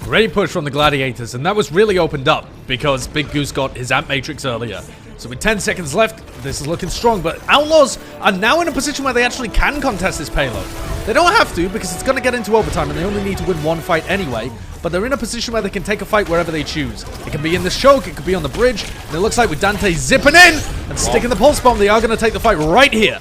Great push from the Gladiators, and that was really opened up. because Big Goose got his Amp Matrix earlier. So with 10 seconds left, this is looking strong, but Outlaws are now in a position where they actually can contest this payload. They don't have to, because it's going to get into overtime, and they only need to win one fight anyway, but they're in a position where they can take a fight wherever they choose. It can be in this choke, it could be on the bridge, and it looks like with Dante zipping in and sticking the pulse bomb, they are going to take the fight right here.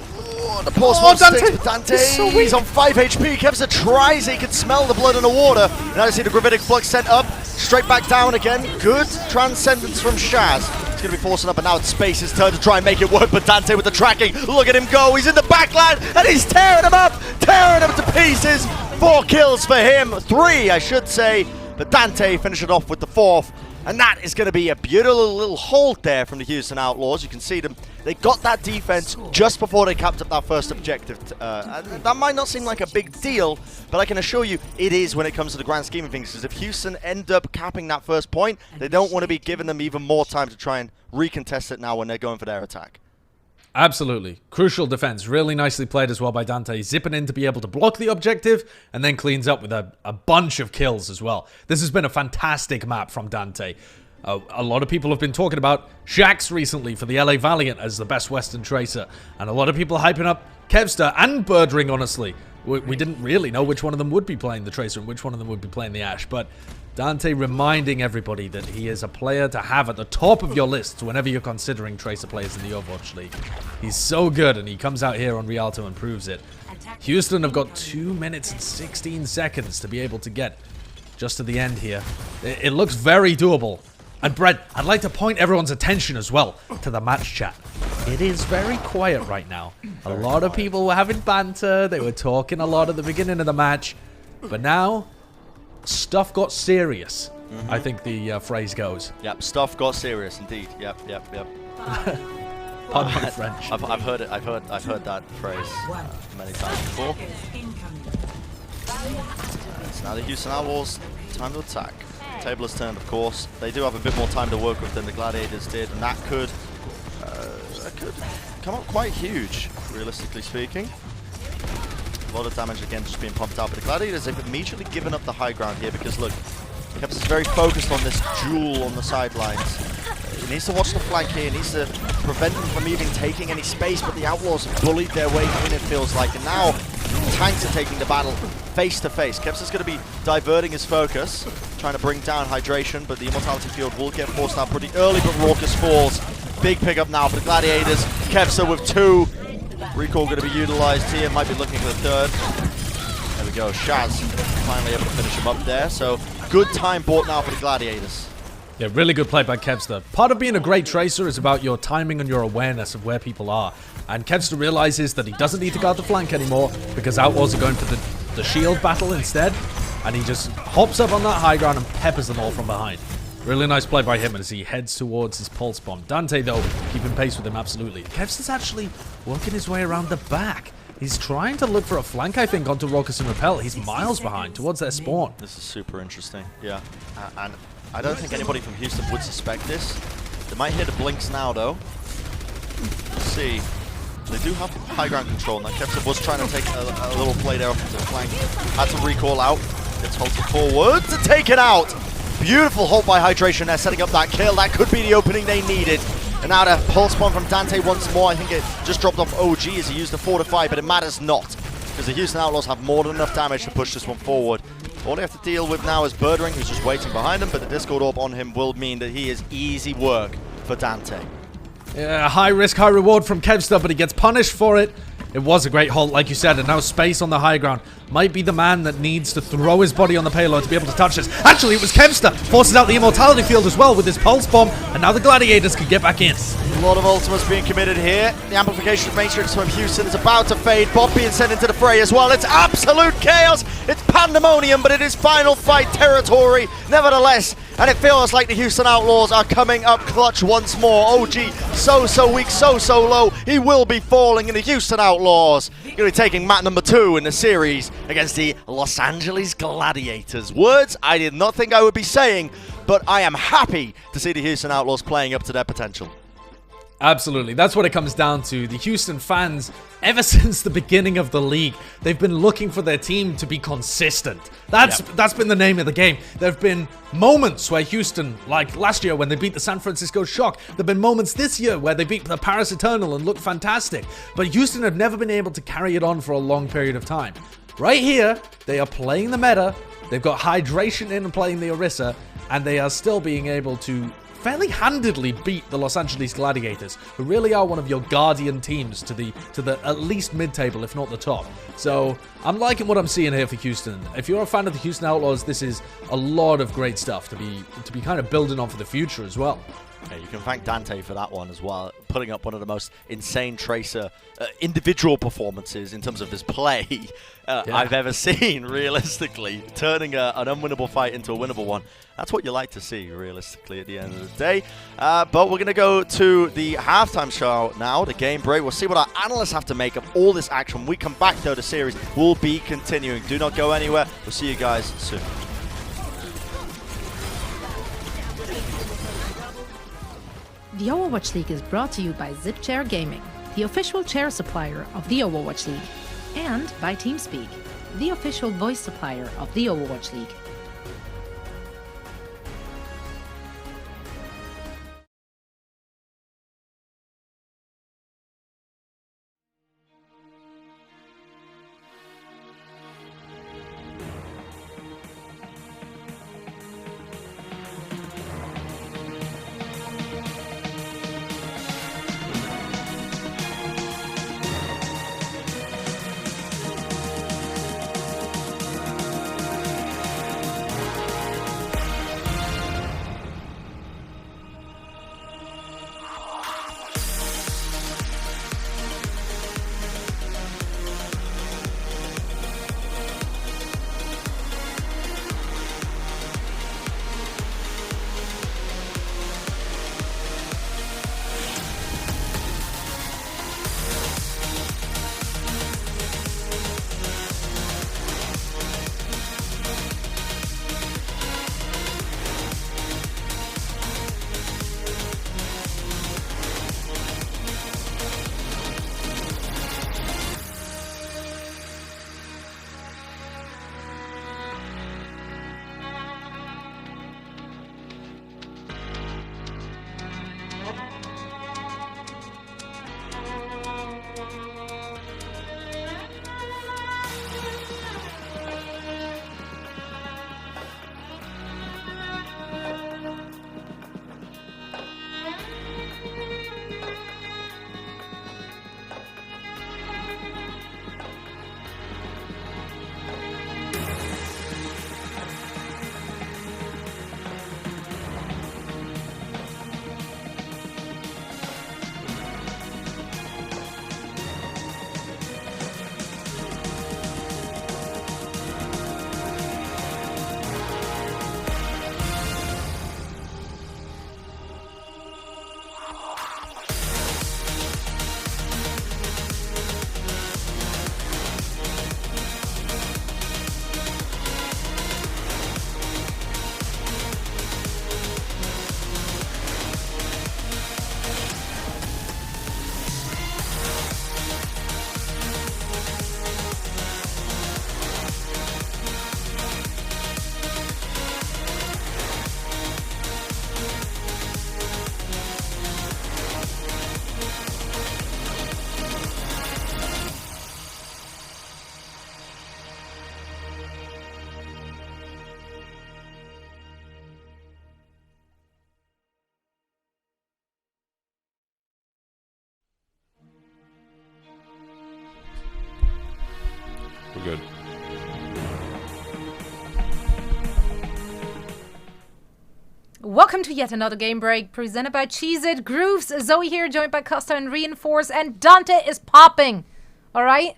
The pulse bomb sticks with Dante. So He's on 5 HP. Kevza tries. He can smell the blood in the water. Now you see the gravitic flux sent up. Straight back down again. Good transcendence from Shaz. He's going to be forcing up, and now it's Space's turn to try and make it work. But Dante with the tracking. Look at him go. He's in the backline, and he's tearing him up. Tearing him to pieces. 4 kills for him. 3, I should say. But Dante finishing off with the 4th. And that is going to be a beautiful little hold there from the Houston Outlaws. You can see them. They got that defense just before they capped up that first objective. And that might not seem like a big deal, but I can assure you it is when it comes to the grand scheme of things. Because if Houston end up capping that first point, they don't want to be giving them even more time to try and recontest it now when they're going for their attack. Absolutely. Crucial defense. Really nicely played as well by Dante. Zipping in to be able to block the objective and then cleans up with a bunch of kills as well. This has been a fantastic map from Dante. A lot of people have been talking about Shax recently for the LA Valiant as the best Western Tracer. And a lot of people hyping up Kevster and Birdring, honestly. We didn't really know which one of them would be playing the Tracer and which one of them would be playing the Ashe. But Dante reminding everybody that he is a player to have at the top of your lists whenever you're considering Tracer players in the Overwatch League. He's so good, and he comes out here on Rialto and proves it. Houston have got 2 minutes and 16 seconds to be able to get just to the end here. It looks very doable. And Brett, I'd like to point everyone's attention as well to the match chat. It is very quiet right now. A lot of people were having banter. They were talking a lot at the beginning of the match. But now, stuff got serious. I think the phrase goes. Yep, stuff got serious indeed. Yep. Pardon my French. I've heard it. I've heard that phrase many times before. It's now the Houston Outlaws. Time to attack. Table has turned, of course. They do have a bit more time to work with than the Gladiators did, and that could come up quite huge, realistically speaking. A lot of damage again just being pumped out, but the Gladiators have immediately given up the high ground here because look, Kevs is very focused on this duel on the sidelines. He needs to watch the flank here, he needs to prevent them from even taking any space, but the Outlaws have bullied their way in, it feels like, and now tanks are taking the battle face to face. Kevs is going to be diverting his focus, trying to bring down hydration, but the Immortality Field will get forced out pretty early, but Raucous falls. Big pickup now for the Gladiators. Kevsa with 2. Recall going to be utilized here, might be looking for the 3rd. There we go, Shaz finally able to finish him up there, so good time bought now for the Gladiators. Yeah, really good play by Kevster. Part of being a great Tracer is about your timing and your awareness of where people are. And Kevster realizes that he doesn't need to guard the flank anymore because Outlaws are going for the shield battle instead. And he just hops up on that high ground and peppers them all from behind. Really nice play by him as he heads towards his pulse bomb. Dante, though, keeping pace with him, absolutely. Kevster's actually working his way around the back. He's trying to look for a flank, I think, onto Raucous and Repel. He's miles behind towards their spawn. This is super interesting, yeah. And I don't think anybody from Houston would suspect this. They might hear the blinks now, though. Let's see. They do have high ground control. Now, Kevster was trying to take a little play there off into the flank. Had to recall out. Gets halted forward to take it out. Beautiful hold by Hydration there, setting up that kill. That could be the opening they needed. And now the pulse bomb from Dante once more. I think it just dropped off OG as he used the fortify, but it matters not. Because the Houston Outlaws have more than enough damage to push this one forward. All they have to deal with now is Birdring, who's just waiting behind him, but the Discord Orb on him will mean that he is easy work for Dante. Yeah, high risk, high reward from Kevster, but he gets punished for it. It was a great halt, like you said, and now Space on the high ground might be the man that needs to throw his body on the payload to be able to touch this. Actually, it was Kevster. Forces out the Immortality Field as well with his Pulse Bomb, and now the Gladiators can get back in. A lot of ultimates being committed here. The Amplification Matrix from Houston is about to fade. Bob being sent into the fray as well. It's absolute chaos. It's pandemonium, but it is final fight territory nevertheless. And it feels like the Houston Outlaws are coming up clutch once more. OG so weak, so low. He will be falling in the Houston Outlaws. Going to be taking map number 2 in the series against the Los Angeles Gladiators. Words I did not think I would be saying, but I am happy to see the Houston Outlaws playing up to their potential. Absolutely. That's what it comes down to. The Houston fans, ever since the beginning of the league, they've been looking for their team to be consistent. That's been the name of the game. There have been moments where Houston, like last year when they beat the San Francisco Shock, there have been moments this year where they beat the Paris Eternal and looked fantastic. But Houston have never been able to carry it on for a long period of time. Right here, they are playing the meta, they've got Hydration in and playing the Orisa, and they are still being able to fairly handedly beat the Los Angeles Gladiators, who really are one of your guardian teams to the at least mid-table, if not the top. So I'm liking what I'm seeing here for Houston. If you're a fan of the Houston Outlaws, this is a lot of great stuff to be kind of building on for the future as well. Yeah, you can thank Dante for that one as well, putting up one of the most insane Tracer individual performances in terms of his play I've ever seen, realistically. Turning an unwinnable fight into a winnable one. That's what you like to see, realistically, at the end of the day. But we're going to go to the halftime show now, the game break. We'll see what our analysts have to make of all this action. When we come back, though, the series will be continuing. Do not go anywhere. We'll see you guys soon. The Overwatch League is brought to you by Zipchair GAMING, the official chair supplier of the Overwatch League, and by TeamSpeak, the official voice supplier of the Overwatch League. We're good. Welcome to yet another game break presented by CHEEZIT. Grooves, Zoe here, joined by Costa and Reinforce, and Dante is popping. All right?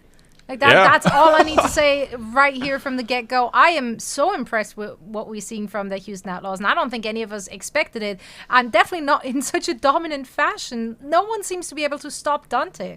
Like that. Yeah. That's all I need to say right here from the get-go. I am so impressed with what we're seeing from the Houston Outlaws, and I don't think any of us expected it, and definitely not in such a dominant fashion. No one seems to be able to stop Dante.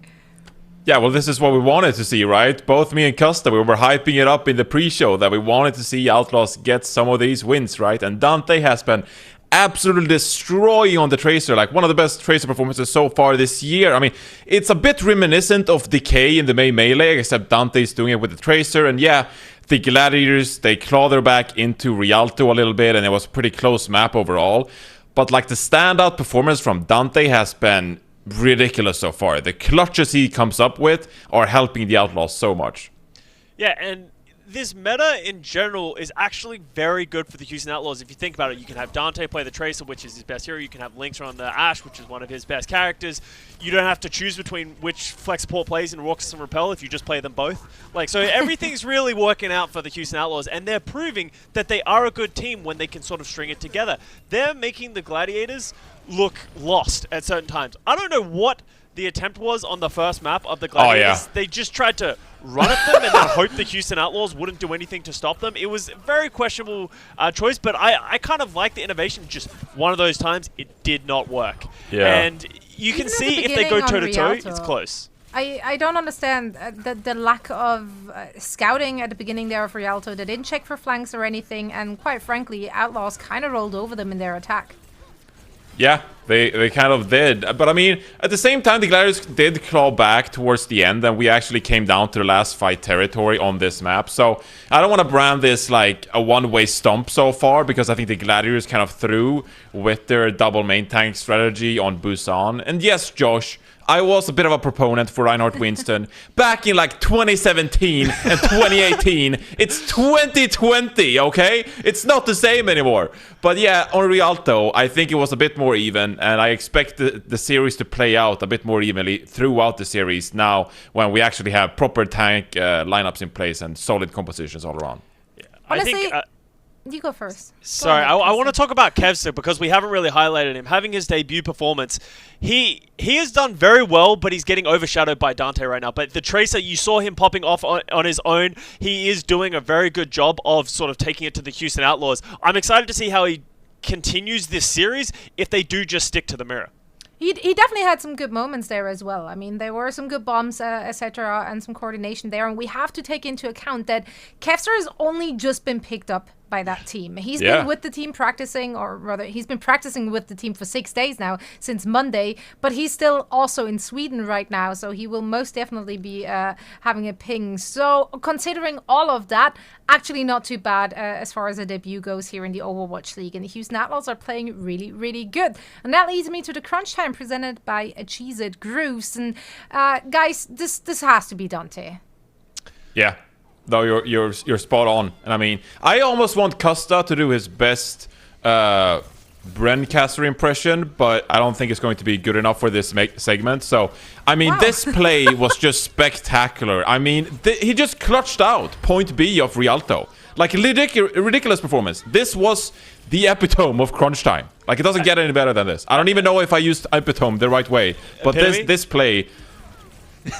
Yeah, well, this is what we wanted to see, right? Both me and Costa, we were hyping it up in the pre-show that we wanted to see Outlaws get some of these wins, right? And Dante has been absolutely destroying on the Tracer, like one of the best Tracer performances so far this year. I mean, it's a bit reminiscent of Decay in the May Melee, except Dante's doing it with the Tracer, and yeah, the Gladiators, they claw their back into Rialto a little bit, and it was a pretty close map overall. But like the standout performance from Dante has been ridiculous so far. The clutches he comes up with are helping the Outlaws so much. Yeah, and this meta in general is actually very good for the Houston Outlaws. If you think about it, you can have Dante play the Tracer, which is his best hero. You can have Lynx run the Ashe, which is one of his best characters. You don't have to choose between which flex support plays in Raucous and Repel if you just play them both. Like, so everything's really working out for the Houston Outlaws, and they're proving that they are a good team when they can sort of string it together. They're making the Gladiators look lost at certain times. I don't know what the attempt was on the first map of the Gladiators. Oh, yeah. They just tried to run at them and then hope the Houston Outlaws wouldn't do anything to stop them. It was a very questionable choice, but I kind of like the innovation. Just one of those times it did not work. Yeah. And you can see if they go toe-to-toe, it's close. I don't understand the lack of scouting at the beginning there of Rialto. They didn't check for flanks or anything, and quite frankly, Outlaws kind of rolled over them in their attack. Yeah, they kind of did. But I mean, at the same time, the Gladiators did claw back towards the end, and we actually came down to the last fight territory on this map. So I don't want to brand this like a one-way stomp so far, because I think the Gladiators kind of threw with their double main tank strategy on Busan. And yes, Josh, I was a bit of a proponent for Reinhardt Winston back in like 2017 and 2018. It's 2020, okay? It's not the same anymore. But yeah, on Rialto, I think it was a bit more even, and I expect the series to play out a bit more evenly throughout the series now when we actually have proper tank lineups in place and solid compositions all around. Yeah, Honestly, I think, you go first. Sorry, I want to talk about Kevster because we haven't really highlighted him. Having his debut performance, he has done very well, but he's getting overshadowed by Dante right now. But the Tracer, you saw him popping off on his own. He is doing a very good job of sort of taking it to the Houston Outlaws. I'm excited to see how he continues this series if they do just stick to the mirror. He definitely had some good moments there as well. I mean, there were some good bombs, etc., and some coordination there. And we have to take into account that Kevster has only just been picked up by that team. He's been with the team practicing, or rather, he's been practicing with the team for 6 days now, since Monday. But he's still also in Sweden right now, so he will most definitely be having a ping. So, considering all of that, actually not too bad as far as a debut goes here in the Overwatch League. And the Houston Outlaws are playing really, really good. And that leads me to the crunch time presented by CHEEZIT Grooves. And guys, this has to be Dante. Yeah. No, you're spot on. And I mean, I almost want Costa to do his best Brencaster impression, but I don't think it's going to be good enough for this segment. So, I mean, this play was just spectacular. I mean, he just clutched out point B of Rialto. Like, ridiculous performance. This was the epitome of crunch time. Like, it doesn't get any better than this. I don't even know if I used epitome the right way, but this play...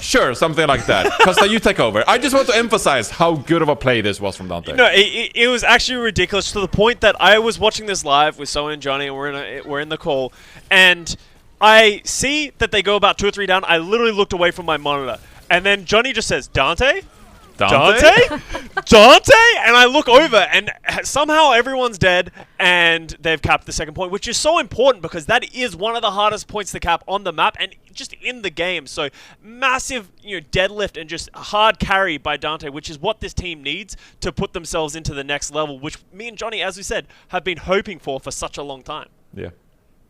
Sure, something like that. Costa, you take over. I just want to emphasize how good of a play this was from Dante. No, it was actually ridiculous to the point that I was watching this live with Soa and Johnny, and we're in the call, and I see that they go about 2 or 3 down. I literally looked away from my monitor, and then Johnny just says, Dante? Dante? Dante? And I look over, and somehow everyone's dead, and they've capped the second point, which is so important because that is one of the hardest points to cap on the map and just in the game. So massive, deadlift and just hard carry by Dante, which is what this team needs to put themselves into the next level, which me and Johnny, as we said, have been hoping for such a long time. Yeah.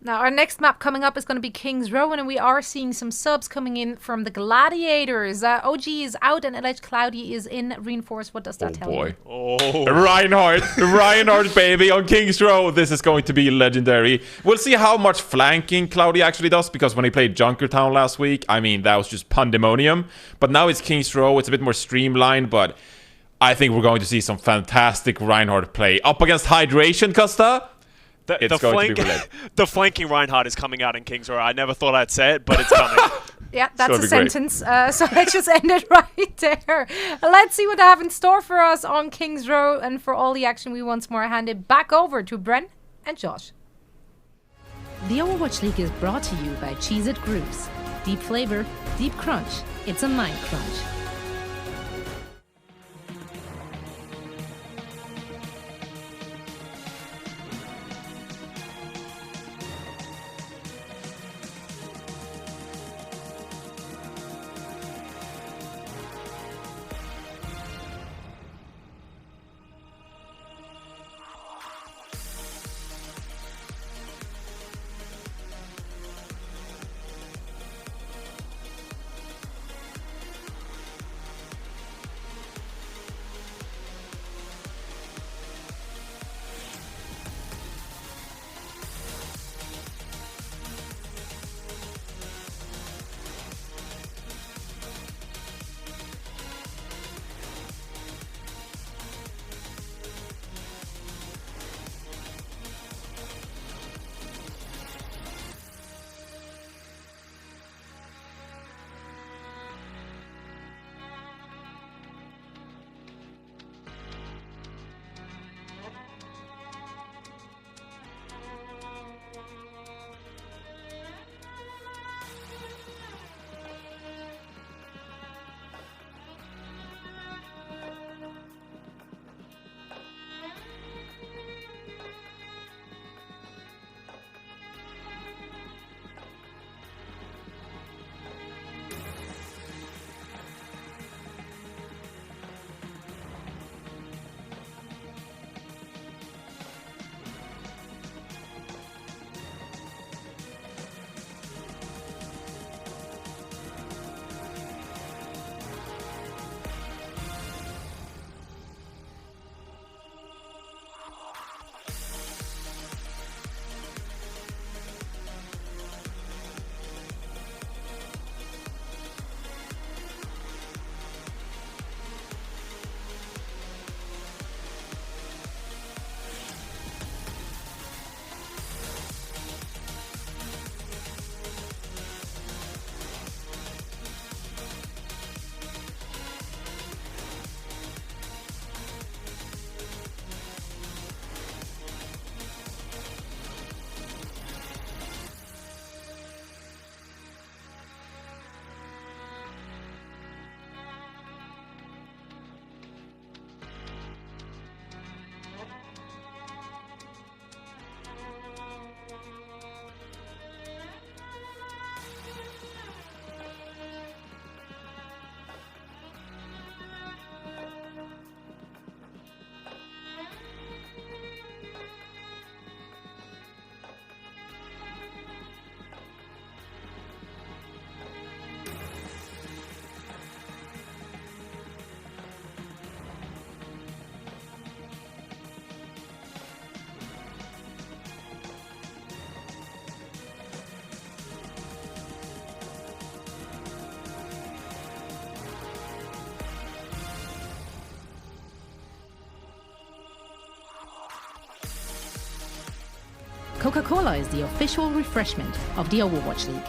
Now, our next map coming up is going to be King's Row, and we are seeing some subs coming in from the Gladiators. OG is out, and LH Cloudy is in reinforced. What does that tell you? Oh, Reinhardt, baby, on King's Row. This is going to be legendary. We'll see how much flanking Cloudy actually does, because when he played Junkertown last week, I mean, that was just pandemonium. But now it's King's Row. It's a bit more streamlined, but I think we're going to see some fantastic Reinhardt play. Up against Hydration, Costa? The flanking Reinhardt is coming out in King's Row. I never thought I'd say it, but it's coming. Yeah, that's a sentence. So let's just end it right there. Let's see what they have in store for us on King's Row. And for all the action, we once more hand it back over to Bren and Josh. The Overwatch League is brought to you by CHEEZIT Grooves. Deep flavor, deep crunch. It's a mind crunch. Coca-Cola is the official refreshment of the Overwatch League.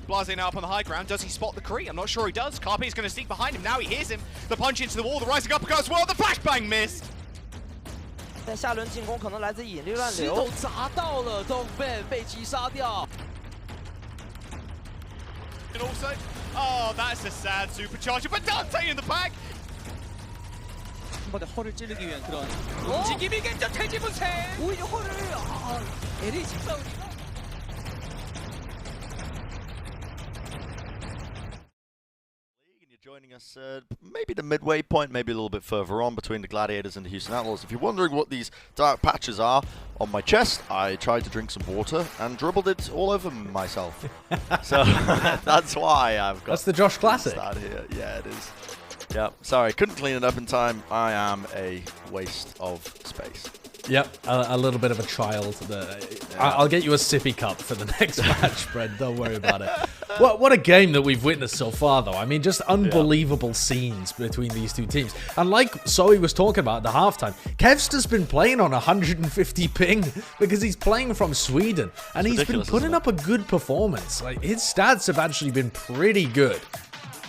Blase now up on the high ground. Does he spot the Kree? I'm not sure he does. Carpe's going to sneak behind him. Now he hears him. The punch into the wall. The rising uppercut as well. The flashbang missed. 在下轮进攻可能来自引力乱流，石头砸到了东贝，被击杀掉。 And also, oh, that's a sad supercharger. But Dante in the back. 한번에 허를 찌르기 위한 그런 움직임이겠죠 태지부세. 오히려 허를 LH 싸우니까. Joining us maybe the midway point, maybe a little bit further on between the Gladiators and the Houston Outlaws. If you're wondering what these dark patches are on my chest, I tried to drink some water and dribbled it all over myself. So that's why I've got. That's the Josh Classic. Start here. Yeah, it is. Yeah, sorry, couldn't clean it up in time. I am a waste of space. Yep, a little bit of a child. I'll get you a sippy cup for the next match, Brent. Don't worry about it. What a game that we've witnessed so far, though. I mean, just unbelievable scenes between these two teams. And like Zoe was talking about at the halftime, Kevster's been playing on 150 ping because he's playing from Sweden. And he's been putting up a good performance. Like, his stats have actually been pretty good.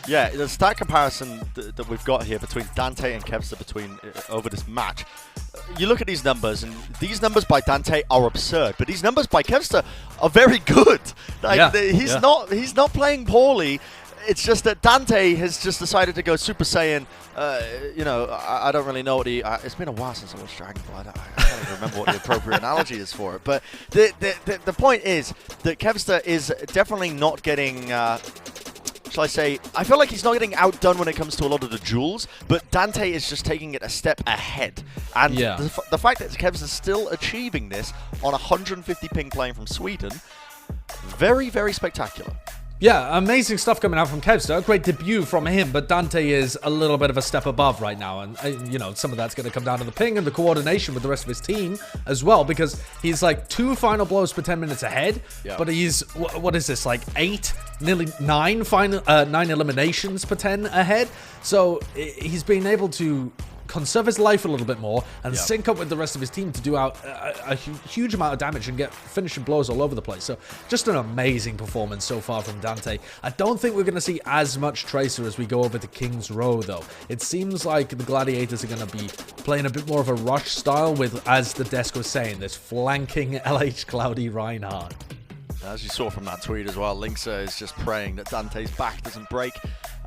Yeah, the stat comparison that we've got here between Dante and Kevster over this match, you look at these numbers, and these numbers by Dante are absurd, but these numbers by Kevster are very good. Like, he's not playing poorly. It's just that Dante has just decided to go Super Saiyan. You know, I don't really know what it's been a while since I watched Dragon Ball. I can't even remember what the appropriate analogy is for it. But the point is that Kevster is definitely not getting. Shall I say, I feel like he's not getting outdone when it comes to a lot of the duels, but Dante is just taking it a step ahead. And the fact that Kevs is still achieving this on 150 ping playing from Sweden, very, very spectacular. Yeah, amazing stuff coming out from Kevster. A great debut from him, but Dante is a little bit of a step above right now. And, you know, some of that's going to come down to the ping and the coordination with the rest of his team as well, because he's like 2 final blows per 10 minutes ahead, but he's, what is this, like 8, nearly 9 eliminations per 10 ahead. So he's been able to conserve his life a little bit more and sync up with the rest of his team to do out a huge amount of damage and get finishing blows all over the place. So just an amazing performance so far from Dante. I don't think we're going to see as much Tracer as we go over to King's Row, though. It seems like the Gladiators are going to be playing a bit more of a rush style with, as the desk was saying, this flanking LH Cloudy Reinhardt. As you saw from that tweet as well, Linksa is just praying that Dante's back doesn't break.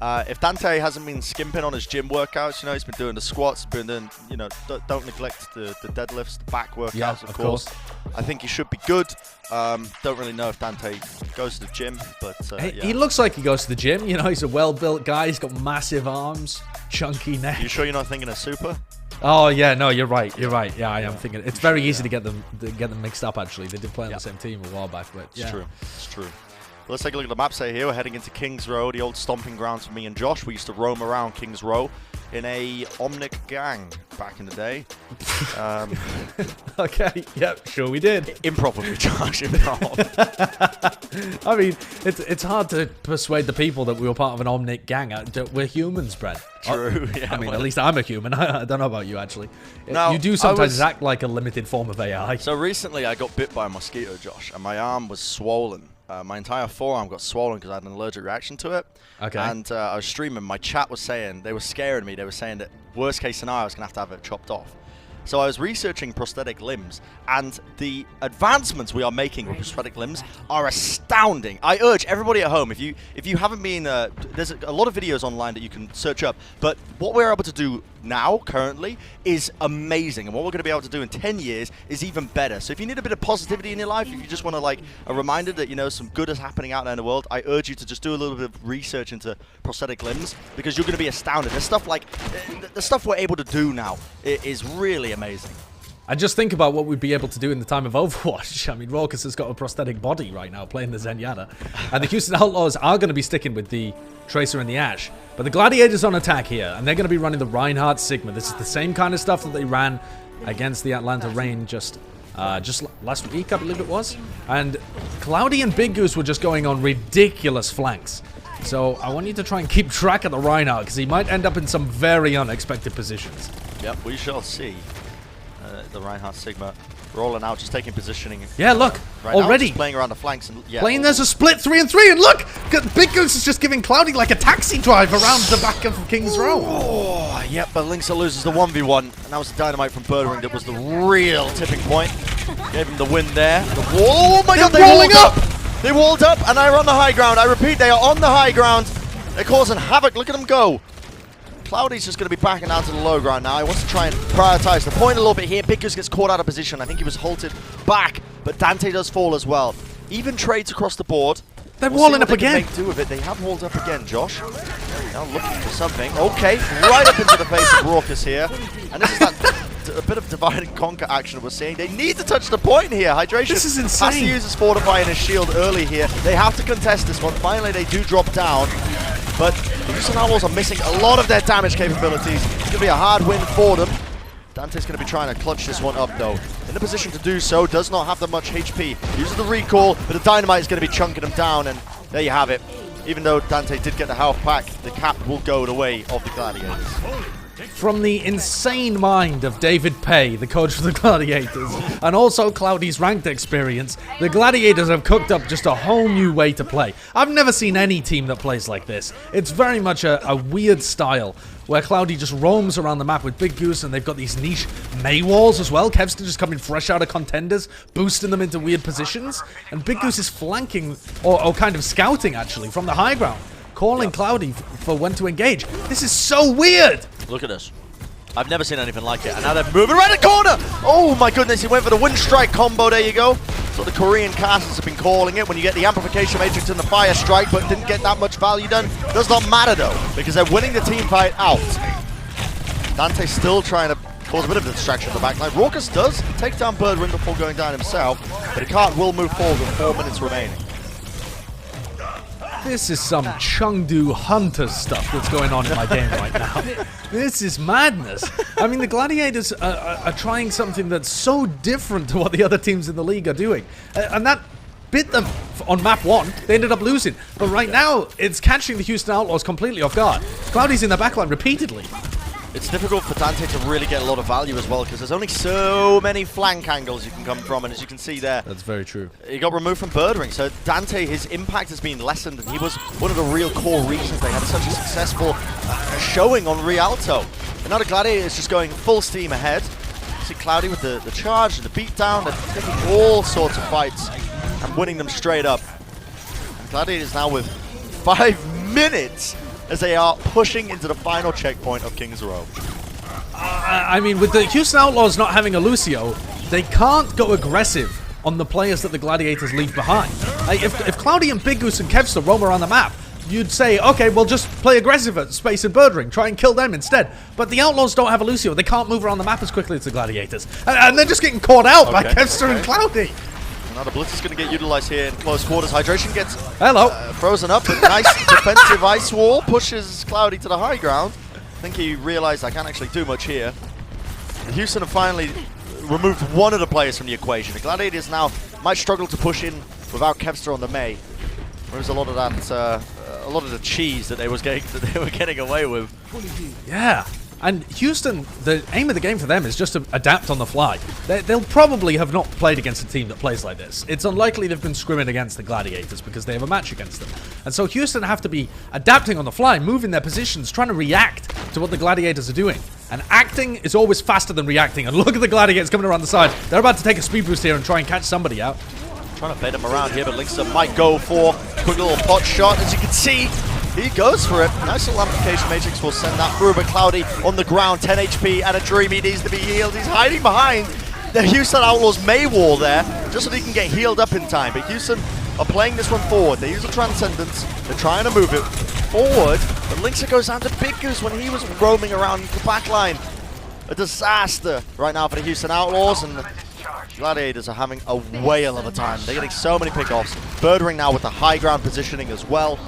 If Dante hasn't been skimping on his gym workouts, you know, he's been doing the squats, been doing, you know, don't neglect the deadlifts, the back workouts, of course. I think he should be good. Don't really know if Dante goes to the gym, but he looks like he goes to the gym. You know, he's a well-built guy. He's got massive arms, chunky neck. You sure you're not thinking of Super? Oh yeah, no, you're right. You're right. Yeah, I am thinking. It's very easy to get them mixed up. Actually, they did play on the same team a while back, but it's true. It's true. Well, let's take a look at the map say here. We're heading into King's Row, the old stomping grounds for me and Josh. We used to roam around King's Row in a Omnic gang back in the day. Okay, yep, sure we did. Improv with me, Josh. Improv. I mean, it's hard to persuade the people that we were part of an Omnic gang. We're humans, Brent. True. Yeah, I mean, at least I'm a human. I don't know about you, actually. No, you do sometimes act like a limited form of AI. So recently I got bit by a mosquito, Josh, and my arm was swollen. My entire forearm got swollen because I had an allergic reaction to it. Okay. And I was streaming. My chat was saying, they were scaring me. They were saying that worst case scenario, I was going to have it chopped off. So I was researching prosthetic limbs, and the advancements we are making with prosthetic limbs are astounding. I urge everybody at home, if you haven't been, there's a lot of videos online that you can search up, but what we're able to do now, currently, is amazing, and what we're going to be able to do in 10 years is even better. So if you need a bit of positivity in your life, if you just want to, like, a reminder that, you know, some good is happening out there in the world, I urge you to just do a little bit of research into prosthetic limbs, because you're going to be astounded. There's stuff like, the stuff we're able to do now is really amazing. I just think about what we'd be able to do in the time of Overwatch. I mean, Raucus has got a prosthetic body right now playing the Zenyatta. And the Houston Outlaws are going to be sticking with the Tracer and the Ashe. But the Gladiators on attack here, and they're going to be running the Reinhardt Sigma. This is the same kind of stuff that they ran against the Atlanta Reign just last week, I believe it was. And Cloudy and Big Goose were just going on ridiculous flanks. So I want you to try and keep track of the Reinhardt, because he might end up in some very unexpected positions. Yep, we shall see. The Reinhardt Sigma rolling out, just taking positioning. Yeah, look, right already now, just playing around the flanks. And, yeah, playing there's a split 3-3, and look! Big Goose is just giving Cloudy like a taxi drive around the back of King's Row. Oh, yep, but Linksa loses the 1v1, and that was the dynamite from Birdring that was the real tipping point. Gave him the win there. Oh my god, they walled up! They walled up, and they're on the high ground. I repeat, they are on the high ground. They're causing havoc. Look at them go. Cloudy's just going to be backing down to the low ground now. He wants to try and prioritize the point a little bit here. Big Goose gets caught out of position. I think he was halted back, but Dante does fall as well. Even trades across the board. They're walling up again. Make do with it. They have walled up again, Josh. Now looking for something. Okay, right up into the face of Raucous here. And this is that a bit of divide and conquer action we're seeing. They need to touch the point here. Hydration This is insane. has to use his Fortify and his shield early here. They have to contest this one. Finally, they do drop down. But the Houston Outlaws are missing a lot of their damage capabilities. It's going to be a hard win for them. Dante's going to be trying to clutch this one up, though. In a position to do so, does not have that much HP. Uses the recall, but the dynamite is going to be chunking him down, and there you have it. Even though Dante did get the health pack, the cap will go the way of the Gladiators. From the insane mind of David Pay, the coach for the Gladiators, and also Cloudy's ranked experience, the Gladiators have cooked up just a whole new way to play. I've never seen any team that plays like this. It's very much a weird style, where Cloudy just roams around the map with Big Goose, and they've got these niche May walls as well. Kevston just coming fresh out of contenders, boosting them into weird positions, and Big Goose is flanking, or kind of scouting actually, from the high ground, calling Cloudy for when to engage. This is so weird! Look at this. I've never seen anything like it. And now they're moving around the corner. Oh my goodness, he went for the wind strike combo. There you go. So the Korean casters have been calling it when you get the amplification matrix and the fire strike, but didn't get that much value done. Does not matter though, because they're winning the team fight out. Dante's still trying to cause a bit of a distraction at the backline. Raucous does take down Birdwing before going down himself, but he will move forward with 4 minutes remaining. This is some Chengdu Hunters stuff that's going on in my game right now. This is madness. I mean, the Gladiators are trying something that's so different to what the other teams in the league are doing. And that bit them on map 1. They ended up losing. But right now, it's catching the Houston Outlaws completely off guard. Cloudy's in the backline repeatedly. It's difficult for Dante to really get a lot of value as well, because there's only so many flank angles you can come from, and as you can see there, that's very true. He got removed from Birdring, so Dante, his impact has been lessened, and he was one of the real core reasons they had such a successful showing on Rialto. And now the Gladiators just going full steam ahead. You see Cloudy with the charge and the beatdown, they're taking all sorts of fights and winning them straight up. And Gladiators now with 5 minutes as they are pushing into the final checkpoint of King's Row. I mean, with the Houston Outlaws not having a Lucio, they can't go aggressive on the players that the Gladiators leave behind. Like, if Cloudy and Big Goose and Kevster roam around the map, you'd say, okay, we'll just play aggressive at Space and Birdring, try and kill them instead. But the Outlaws don't have a Lucio. They can't move around the map as quickly as the Gladiators. And they're just getting caught out by Kevster and Cloudy. Now the Blitz is going to get utilized here in close quarters. Hydration gets frozen up, but nice defensive ice wall pushes Cloudy to the high ground. I think he realized I can't actually do much here. And Houston have finally removed one of the players from the equation. The Gladiators now might struggle to push in without Kevster on the May. Whereas a lot of that, a lot of the cheese that they were getting away with. Yeah. And Houston, the aim of the game for them is just to adapt on the fly. They'll probably have not played against a team that plays like this. It's unlikely they've been scrimming against the Gladiators because they have a match against them. And so Houston have to be adapting on the fly, moving their positions, trying to react to what the Gladiators are doing. And acting is always faster than reacting. And look at the Gladiators coming around the side. They're about to take a speed boost here and try and catch somebody out. Trying to bait him around here, but Linksa might go for a quick little pot shot. As you can see, he goes for it. Nice little amplification matrix will send that through, but Cloudy on the ground, 10 HP and a dream. He needs to be healed. He's hiding behind the Houston Outlaws May wall there, just so he can get healed up in time. But Houston are playing this one forward. They use the Transcendence. They're trying to move it forward, but Linksa goes down to Big Goose when he was roaming around the back line. A disaster right now for the Houston Outlaws, and the Gladiators are having a whale of a time. They're getting so many pickoffs. Birdring now with the high ground positioning as well.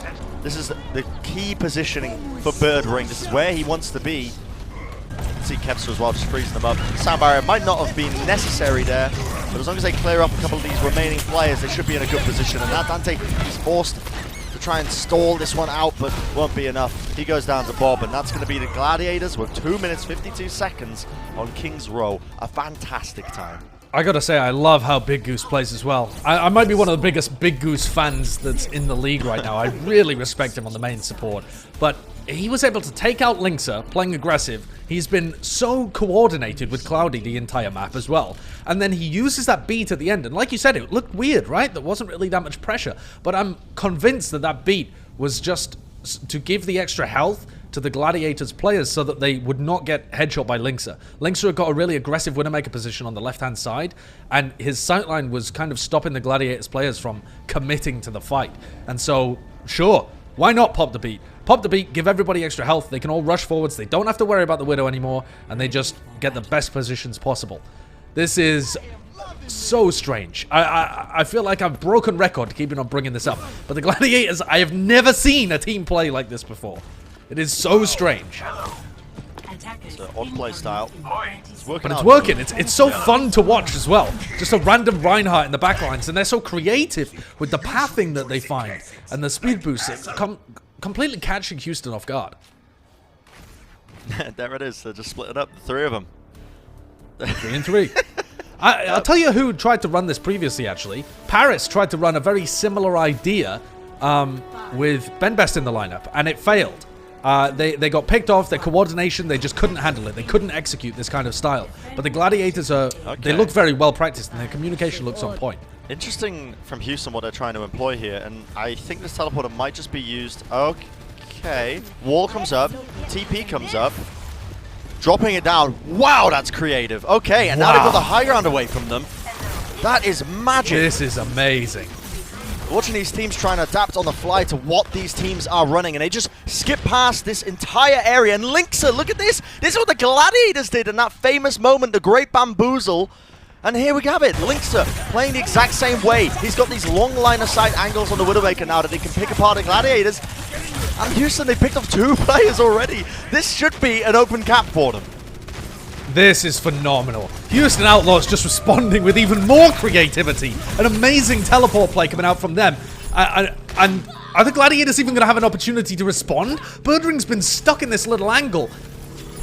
This is the key positioning for Birdring. This is where he wants to be. You can see Kevster as well, just freezing them up. Sound barrier might not have been necessary there, but as long as they clear up a couple of these remaining players, they should be in a good position. And now Dante is forced to try and stall this one out, but won't be enough. He goes down to Bob, and that's going to be the Gladiators with 2 minutes 52 seconds on King's Row. A fantastic time. I gotta say, I love how Big Goose plays as well. I might be one of the biggest Big Goose fans that's in the league right now. I really respect him on the main support. But he was able to take out Linkser, playing aggressive. He's been so coordinated with Cloudy the entire map as well. And then he uses that beat at the end. And like you said, it looked weird, right? There wasn't really that much pressure. But I'm convinced that that beat was just to give the extra health to the Gladiators players so that they would not get headshot by Linkser. Linkser had got a really aggressive Widowmaker position on the left-hand side, and his sightline was kind of stopping the Gladiators players from committing to the fight. And so, sure, why not pop the beat? Pop the beat, give everybody extra health, they can all rush forwards, they don't have to worry about the Widow anymore, and they just get the best positions possible. This is so strange. I feel like I've broken record keeping on bringing this up, but the Gladiators, I have never seen a team play like this before. It is so strange. It's an odd play style. It's working But it's out. working. It's so fun to watch as well. Just a random Reinhardt in the backlines, and they're so creative with the pathing that they find and the speed boosts. It's completely catching Houston off guard. There it is. They're just splitting up, the three of them. 3 and 3. I'll tell you who tried to run this previously, actually. Paris tried to run a very similar idea with Ben Best in the lineup, and it failed. They got picked off, their coordination, they just couldn't handle it. They couldn't execute this kind of style. But the Gladiators they look very well practiced, and their communication looks on point. Interesting from Houston what they're trying to employ here, and I think this teleporter might just be used. Okay, wall comes up, TP comes up, dropping it down. Wow, that's creative. Okay, and now they got the high ground away from them. That is magic. This is amazing. Watching these teams trying to adapt on the fly to what these teams are running, and they just skip past this entire area. And Linkser, look at this. This is what the Gladiators did in that famous moment, the Great Bamboozle. And here we have it. Linkser playing the exact same way. He's got these long line of sight angles on the Widowmaker now that he can pick apart the Gladiators. And Houston, they picked up 2 players already. This should be an open cap for them. This is phenomenal. Houston Outlaws just responding with even more creativity. An amazing teleport play coming out from them. And are the Gladiators even going to have an opportunity to respond? Birdring's been stuck in this little angle,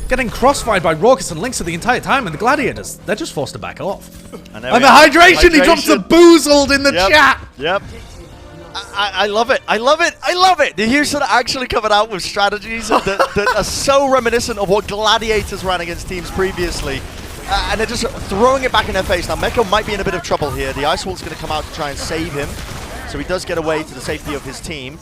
getting crossfired by Raucus and Linkser the entire time, and the Gladiators, they're just forced to back off. And the hydration, he drops the boozled in the chat. Yep. I love it. I love it. I love it. The Houston are actually coming out with strategies that are so reminiscent of what Gladiators ran against teams previously. And they're just throwing it back in their face. Now, Meko might be in a bit of trouble here. The Ice Wall's going to come out to try and save him. So he does get away to the safety of his team.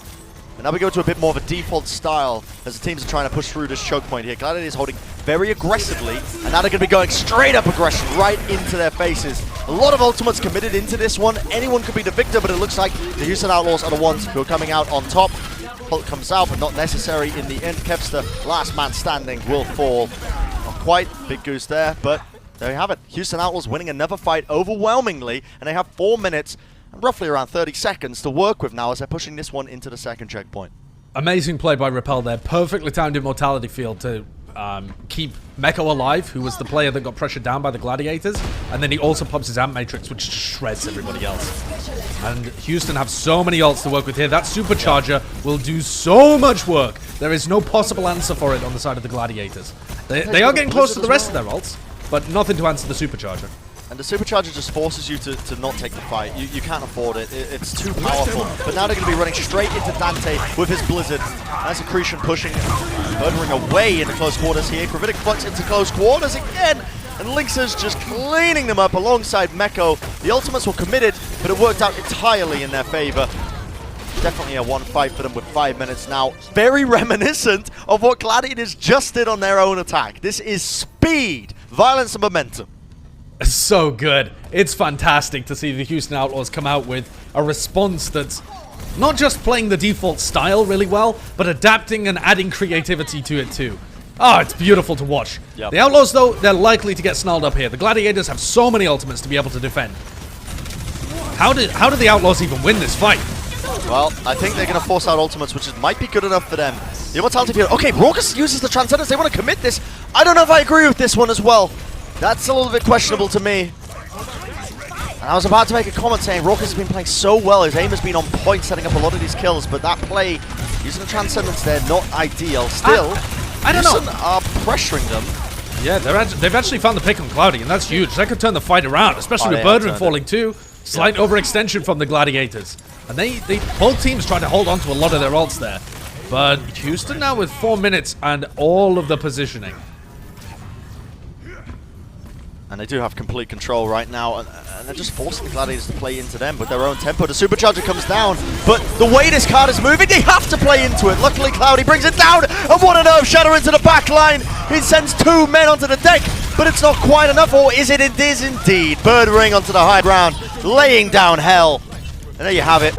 And now we go to a bit more of a default style as the teams are trying to push through this choke point here. Gladiators holding very aggressively, and now they're going to be going straight up aggression right into their faces. A lot of ultimates committed into this one. Anyone could be the victor, but it looks like the Houston Outlaws are the ones who are coming out on top. Hulk comes out, but not necessary in the end. Kevster, last man standing, will fall. Not quite. Big Goose there, but there you have it. Houston Outlaws winning another fight overwhelmingly, and they have 4 minutes and roughly around 30 seconds to work with now as they're pushing this one into the second checkpoint. Amazing play by Repel there. Perfectly timed immortality field to keep Meko alive, who was the player that got pressured down by the Gladiators. And then he also pops his Amp Matrix, which shreds everybody else. And Houston have so many ults to work with here. That Supercharger will do so much work. There is no possible answer for it on the side of the Gladiators. They are getting close to the rest of their ults, but nothing to answer the Supercharger. And the Supercharger just forces you to not take the fight. You can't afford it. It's too powerful. But now they're going to be running straight into Dante with his Blizzard. That's Accretion pushing, murdering away into close quarters here. Gravitic Flux into close quarters again. And Linkser's just cleaning them up alongside Meko. The ultimates were committed, but it worked out entirely in their favor. Definitely a 1-5 for them with 5 minutes now. Very reminiscent of what Gladiators just did on their own attack. This is speed, violence, and momentum. So good. It's fantastic to see the Houston Outlaws come out with a response that's not just playing the default style really well, but adapting and adding creativity to it too. Oh, it's beautiful to watch. Yep. The Outlaws, though, they're likely to get snarled up here. The Gladiators have so many ultimates to be able to defend. How did the Outlaws even win this fight? Well, I think they're going to force out ultimates, which might be good enough for them. The immortality here. Okay, Raucus uses the Transcendence. They want to commit this. I don't know if I agree with this one as well. That's a little bit questionable to me. And I was about to make a comment saying Raucus has been playing so well. His aim has been on point, setting up a lot of these kills, but that play, using the Transcendence there, not ideal. Still, I don't know. are pressuring them. Yeah, they've actually found the pick on Cloudy, and that's huge. That could turn the fight around, especially with Birdring falling too. Slight overextension from the Gladiators. And they both teams trying to hold on to a lot of their ults there. But Houston now with 4 minutes and all of the positioning. And they do have complete control right now, and they're just forcing the Gladiators to play into them with their own tempo. The Supercharger comes down, but the way this card is moving, they have to play into it. Luckily, Cloudy brings it down, and what an Earth Shadow into the back line. He sends 2 men onto the deck, but it's not quite enough, or is it? It is indeed. Birdring onto the high ground, laying down hell. And there you have it.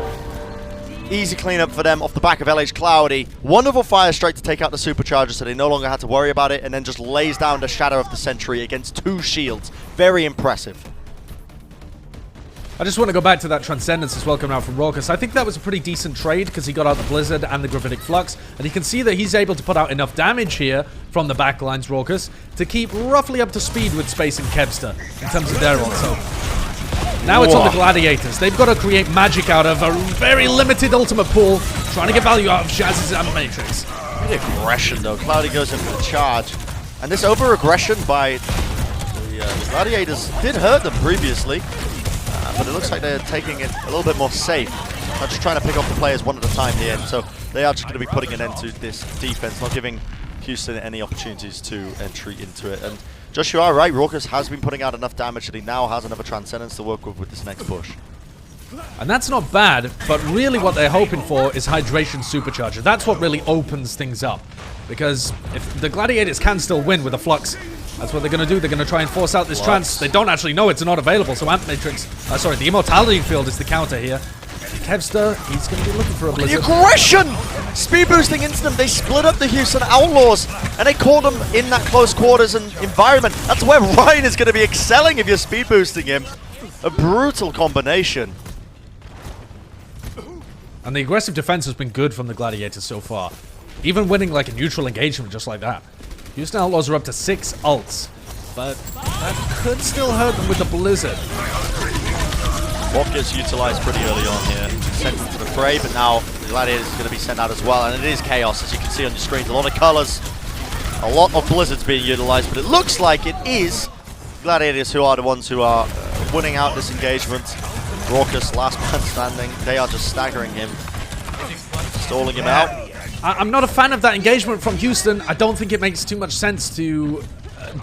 Easy cleanup for them off the back of LH Cloudy. Wonderful fire strike to take out the Supercharger so they no longer had to worry about it, and then just lays down the Shadow of the Sentry against 2 shields. Very impressive. I just want to go back to that Transcendence as well coming out from Raucus. I think that was a pretty decent trade because he got out the Blizzard and the Gravitic Flux, and you can see that he's able to put out enough damage here from the backlines, Raucus, to keep roughly up to speed with Space and Kevster in terms of their ult. So now it's on the Gladiators. They've got to create magic out of a very limited ultimate pool, trying to get value out of Shaz's Matrix. Good aggression though. Cloudy goes in for the charge. And this over-aggression by the Gladiators did hurt them previously. But it looks like they're taking it a little bit more safe. They're just trying to pick off the players one at a time here. So they are just going to be putting an end to this defense, not giving Houston any opportunities to entry into it. And Josh, you are right, Raucus has been putting out enough damage that he now has another Transcendence to work with this next push. And that's not bad, but really what they're hoping for is Hydration Supercharger. That's what really opens things up. Because if the Gladiators can still win with a Flux, that's what they're going to do. They're going to try and force out this Trance. They don't actually know it's not available, so Amp Matrix, the Immortality Field is the counter here. Kevster, he's going to be looking for a Blizzard. The aggression! Speed boosting into them. They split up the Houston Outlaws, and they caught them in that close quarters and environment. That's where Ryan is going to be excelling if you're speed boosting him. A brutal combination. And the aggressive defense has been good from the Gladiators so far. Even winning like a neutral engagement just like that. Houston Outlaws are up to 6 ults, but that could still hurt them with the Blizzard. What gets utilized pretty early on here. Sent into the fray, but now the Gladiators is going to be sent out as well, and it is chaos, as you can see on your screens. A lot of colors, a lot of Blizzards being utilized, but it looks like it is Gladiators who are the ones who are winning out this engagement. Raucus, last man standing. They are just staggering him, stalling him out. I'm not a fan of that engagement from Houston. I don't think it makes too much sense to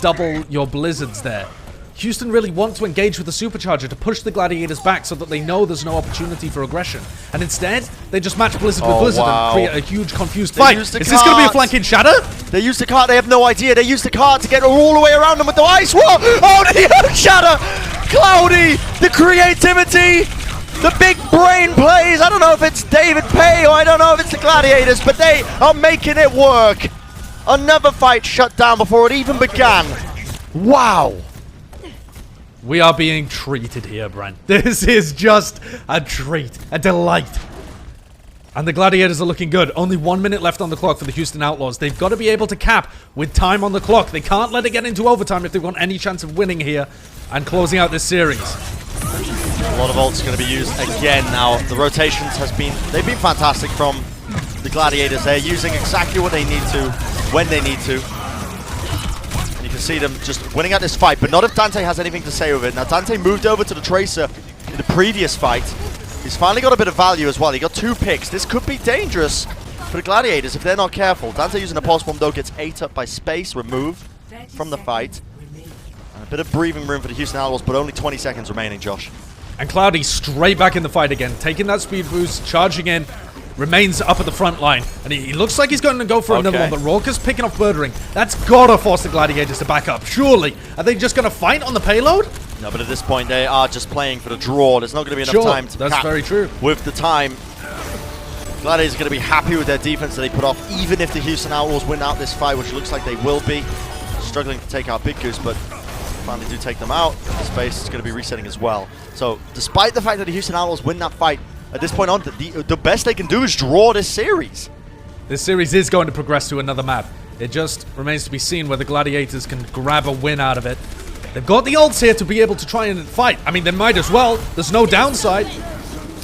double your Blizzards there. Houston really want to engage with the Supercharger to push the Gladiators back so that they know there's no opportunity for aggression. And instead, they just match Blizzard with Blizzard and create a huge confused fight. Is this going to be a flanking Shadow? They use the cart, they have no idea. They use the cart to get all the way around them with the ice wall. Oh, the Shadow! Cloudy! The creativity! The big brain plays. I don't know if it's David Pay or I don't know if it's the Gladiators, but they are making it work. Another fight shut down before it even began. Wow. We are being treated here, Brent. This is just a treat, a delight. And the Gladiators are looking good. Only 1 minute left on the clock for the Houston Outlaws. They've got to be able to cap with time on the clock. They can't let it get into overtime if they want any chance of winning here and closing out this series. A lot of ults going to be used again now. The rotations they've been fantastic from the Gladiators. They're using exactly what they need to, when they need to. And you can see them just winning at this fight, but not if Dante has anything to say with it. Now Dante moved over to the Tracer in the previous fight. He's finally got a bit of value as well. He got 2 picks. This could be dangerous for the Gladiators if they're not careful. Dante using a pulse bomb though gets ate up by Space, removed from the fight. And a bit of breathing room for the Houston Outlaws, but only 20 seconds remaining, Josh. And Cloudy straight back in the fight again, taking that speed boost, charging in, remains up at the front line. And he looks like he's going to go for another one, but Raucus picking off Birdring. That's got to force the Gladiators to back up, surely. Are they just going to fight on the payload? No, but at this point they are just playing for the draw. There's not going to be enough time to that's very true. With the time, Gladiators are going to be happy with their defense that they put off, even if the Houston Outlaws win out this fight, which looks like they will be. Struggling to take out Big Goose, but finally do take them out. The Space is going to be resetting as well. So despite the fact that the Houston Outlaws win that fight, at this point on, the best they can do is draw this series. This series is going to progress to another map. It just remains to be seen whether Gladiators can grab a win out of it. They've got the ults here to be able to try and fight. I mean, they might as well. There's no downside.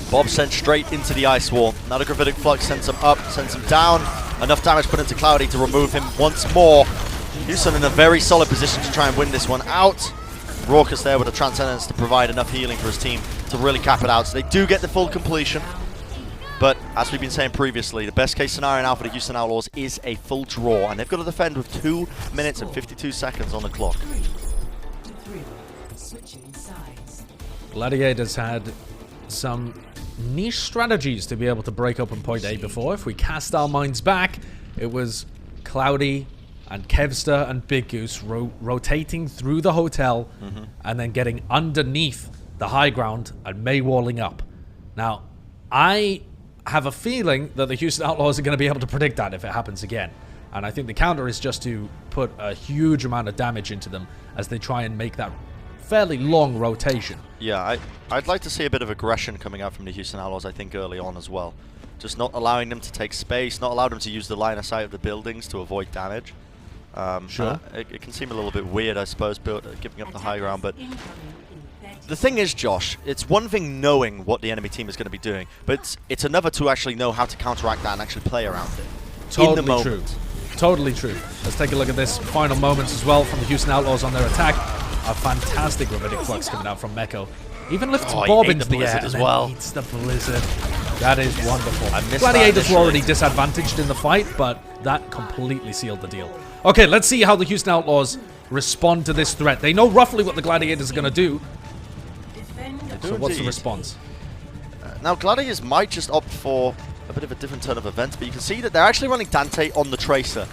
Bob sent straight into the ice wall. Now the Gravitic Flux sends him up, sends him down. Enough damage put into Cloudy to remove him once more. Houston in a very solid position to try and win this one out. Raucous there with the Transcendence to provide enough healing for his team to really cap it out. So they do get the full completion. But as we've been saying previously, the best case scenario now for the Houston Outlaws is a full draw. And they've got to defend with 2 minutes and 52 seconds on the clock. Gladiators had some niche strategies to be able to break open point A before. If we cast our minds back, it was Cloudy and Kevster and Big Goose rotating through the hotel and then getting underneath the high ground and Maywalling up. Now, I have a feeling that the Houston Outlaws are going to be able to predict that if it happens again. And I think the counter is just to put a huge amount of damage into them as they try and make that fairly long rotation. Yeah, I'd like to see a bit of aggression coming out from the Houston Outlaws, I think, early on as well. Just not allowing them to take space, not allowing them to use the line of sight of the buildings to avoid damage. Sure. It can seem a little bit weird, I suppose, giving up the high ground, but the thing is, Josh, it's one thing knowing what the enemy team is going to be doing, but it's another to actually know how to counteract that and actually play around it. Totally in the moment. true. Totally true. Let's take a look at this final moments as well from the Houston Outlaws on their attack. A fantastic Gravitic Flux coming out from Meko. Even lifts Bob into the air as and well. then eats the Blizzard. That is wonderful. I missed Gladiators that were already disadvantaged in the fight, but that completely sealed the deal. Okay, let's see how the Houston Outlaws respond to this threat. They know roughly what the Gladiators are going to do. So what's the response? Now, Gladiators might just opt for a bit of a different turn of events, but you can see that they're actually running Dante on the Tracer.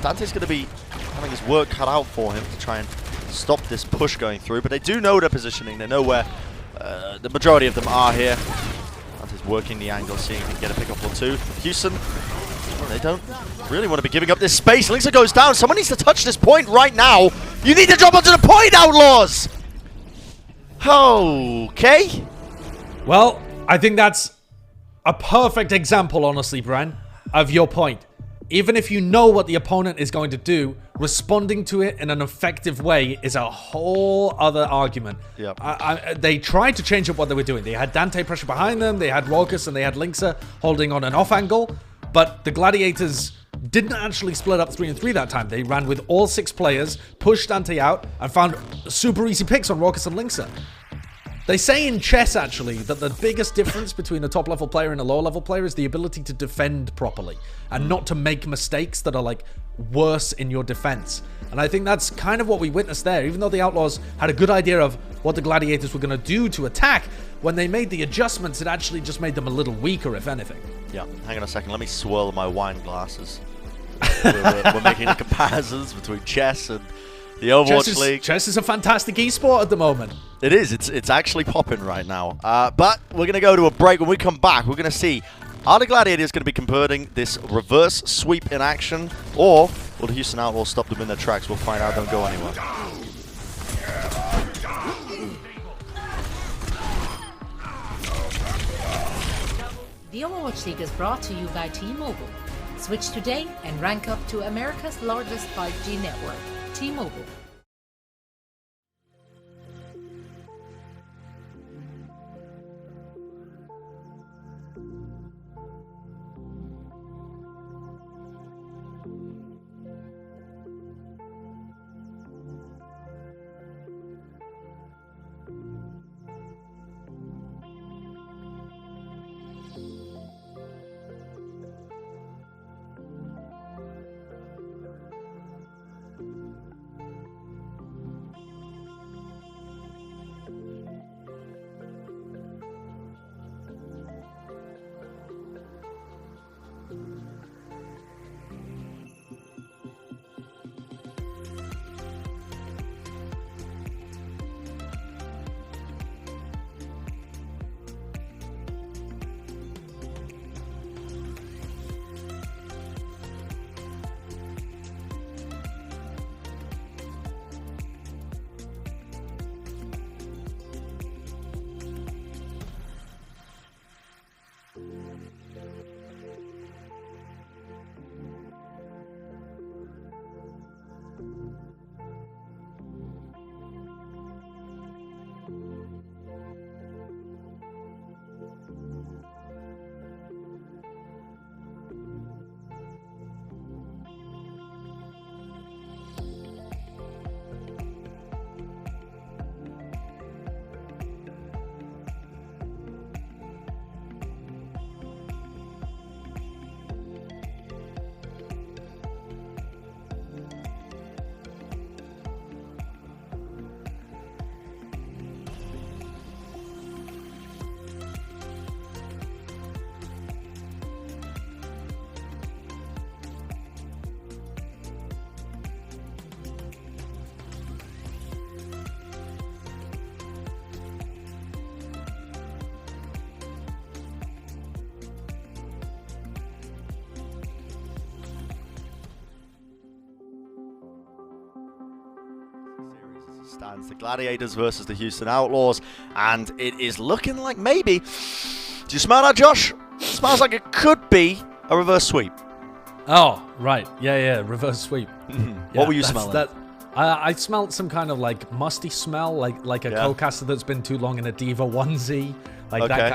Dante's going to be having his work cut out for him to try and stop this push going through, but they do know their positioning. They know where the majority of them are here. Dante's working the angle, seeing if he can get a pick up or two. Houston, well, they don't really want to be giving up this space. Linksa goes down. Someone needs to touch this point right now. You need to drop onto the point, Outlaws! Okay. Well, I think that's a perfect example, honestly, Brian, of your point. Even if you know what the opponent is going to do, responding to it in an effective way is a whole other argument. Yep. They tried to change up what they were doing. They had Dante pressure behind them, they had Raucous, and they had Linksa holding on an off angle, but the Gladiators didn't actually split up 3 and 3 that time. They ran with all 6 players, pushed Dante out, and found super easy picks on Raucous and Linksa. They say in chess, actually, that the biggest difference between a top-level player and a lower-level player is the ability to defend properly and not to make mistakes that are, like, worse in your defense. And I think that's kind of what we witnessed there. Even though the Outlaws had a good idea of what the Gladiators were going to do to attack, when they made the adjustments, it actually just made them a little weaker, if anything. Yeah, hang on a second. Let me swirl my wine glasses. we're making the comparisons between chess and the Overwatch League. Chess is a fantastic esport at the moment. It is. It's actually popping right now. But we're going to go to a break. When we come back, we're going to see, are the Gladiators going to be converting this reverse sweep in action, or will the Houston Outlaws stop them in their tracks? We'll find out. Don't go anywhere. The Overwatch League is brought to you by T-Mobile. Switch today and rank up to America's largest 5G network, T-Mobile. Stands the Gladiators versus the Houston Outlaws, and it is looking like maybe. Do you smell that, Josh? It smells like it could be a reverse sweep. Oh, right. Yeah, reverse sweep. What were you smelling? I smelled some kind of like musty smell, like a co-caster that's been too long in a Diva onesie, like that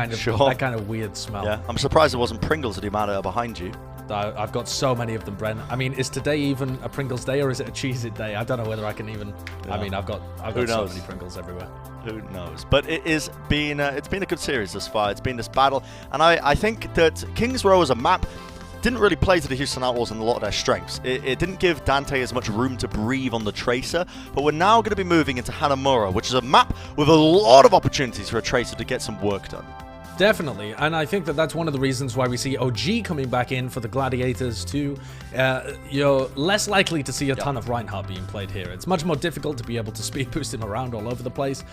kind of weird smell. Yeah, I'm surprised it wasn't Pringles the amount are behind you. I've got so many of them, Bren. I mean, is today even a Pringles day or is it a CHEEZIT day? I don't know whether I can even. Yeah. I mean, I've got so many Pringles everywhere. Who knows? But it's been a good series thus far. It's been this battle, and I think that King's Row as a map didn't really play to the Houston Outlaws in a lot of their strengths. It didn't give Dante as much room to breathe on the Tracer, but we're now going to be moving into Hanamura, which is a map with a lot of opportunities for a Tracer to get some work done. Definitely, and I think that that's one of the reasons why we see OG coming back in for the Gladiators too. You're less likely to see a ton of Reinhardt being played here. It's much more difficult to be able to speed boost him around all over the place.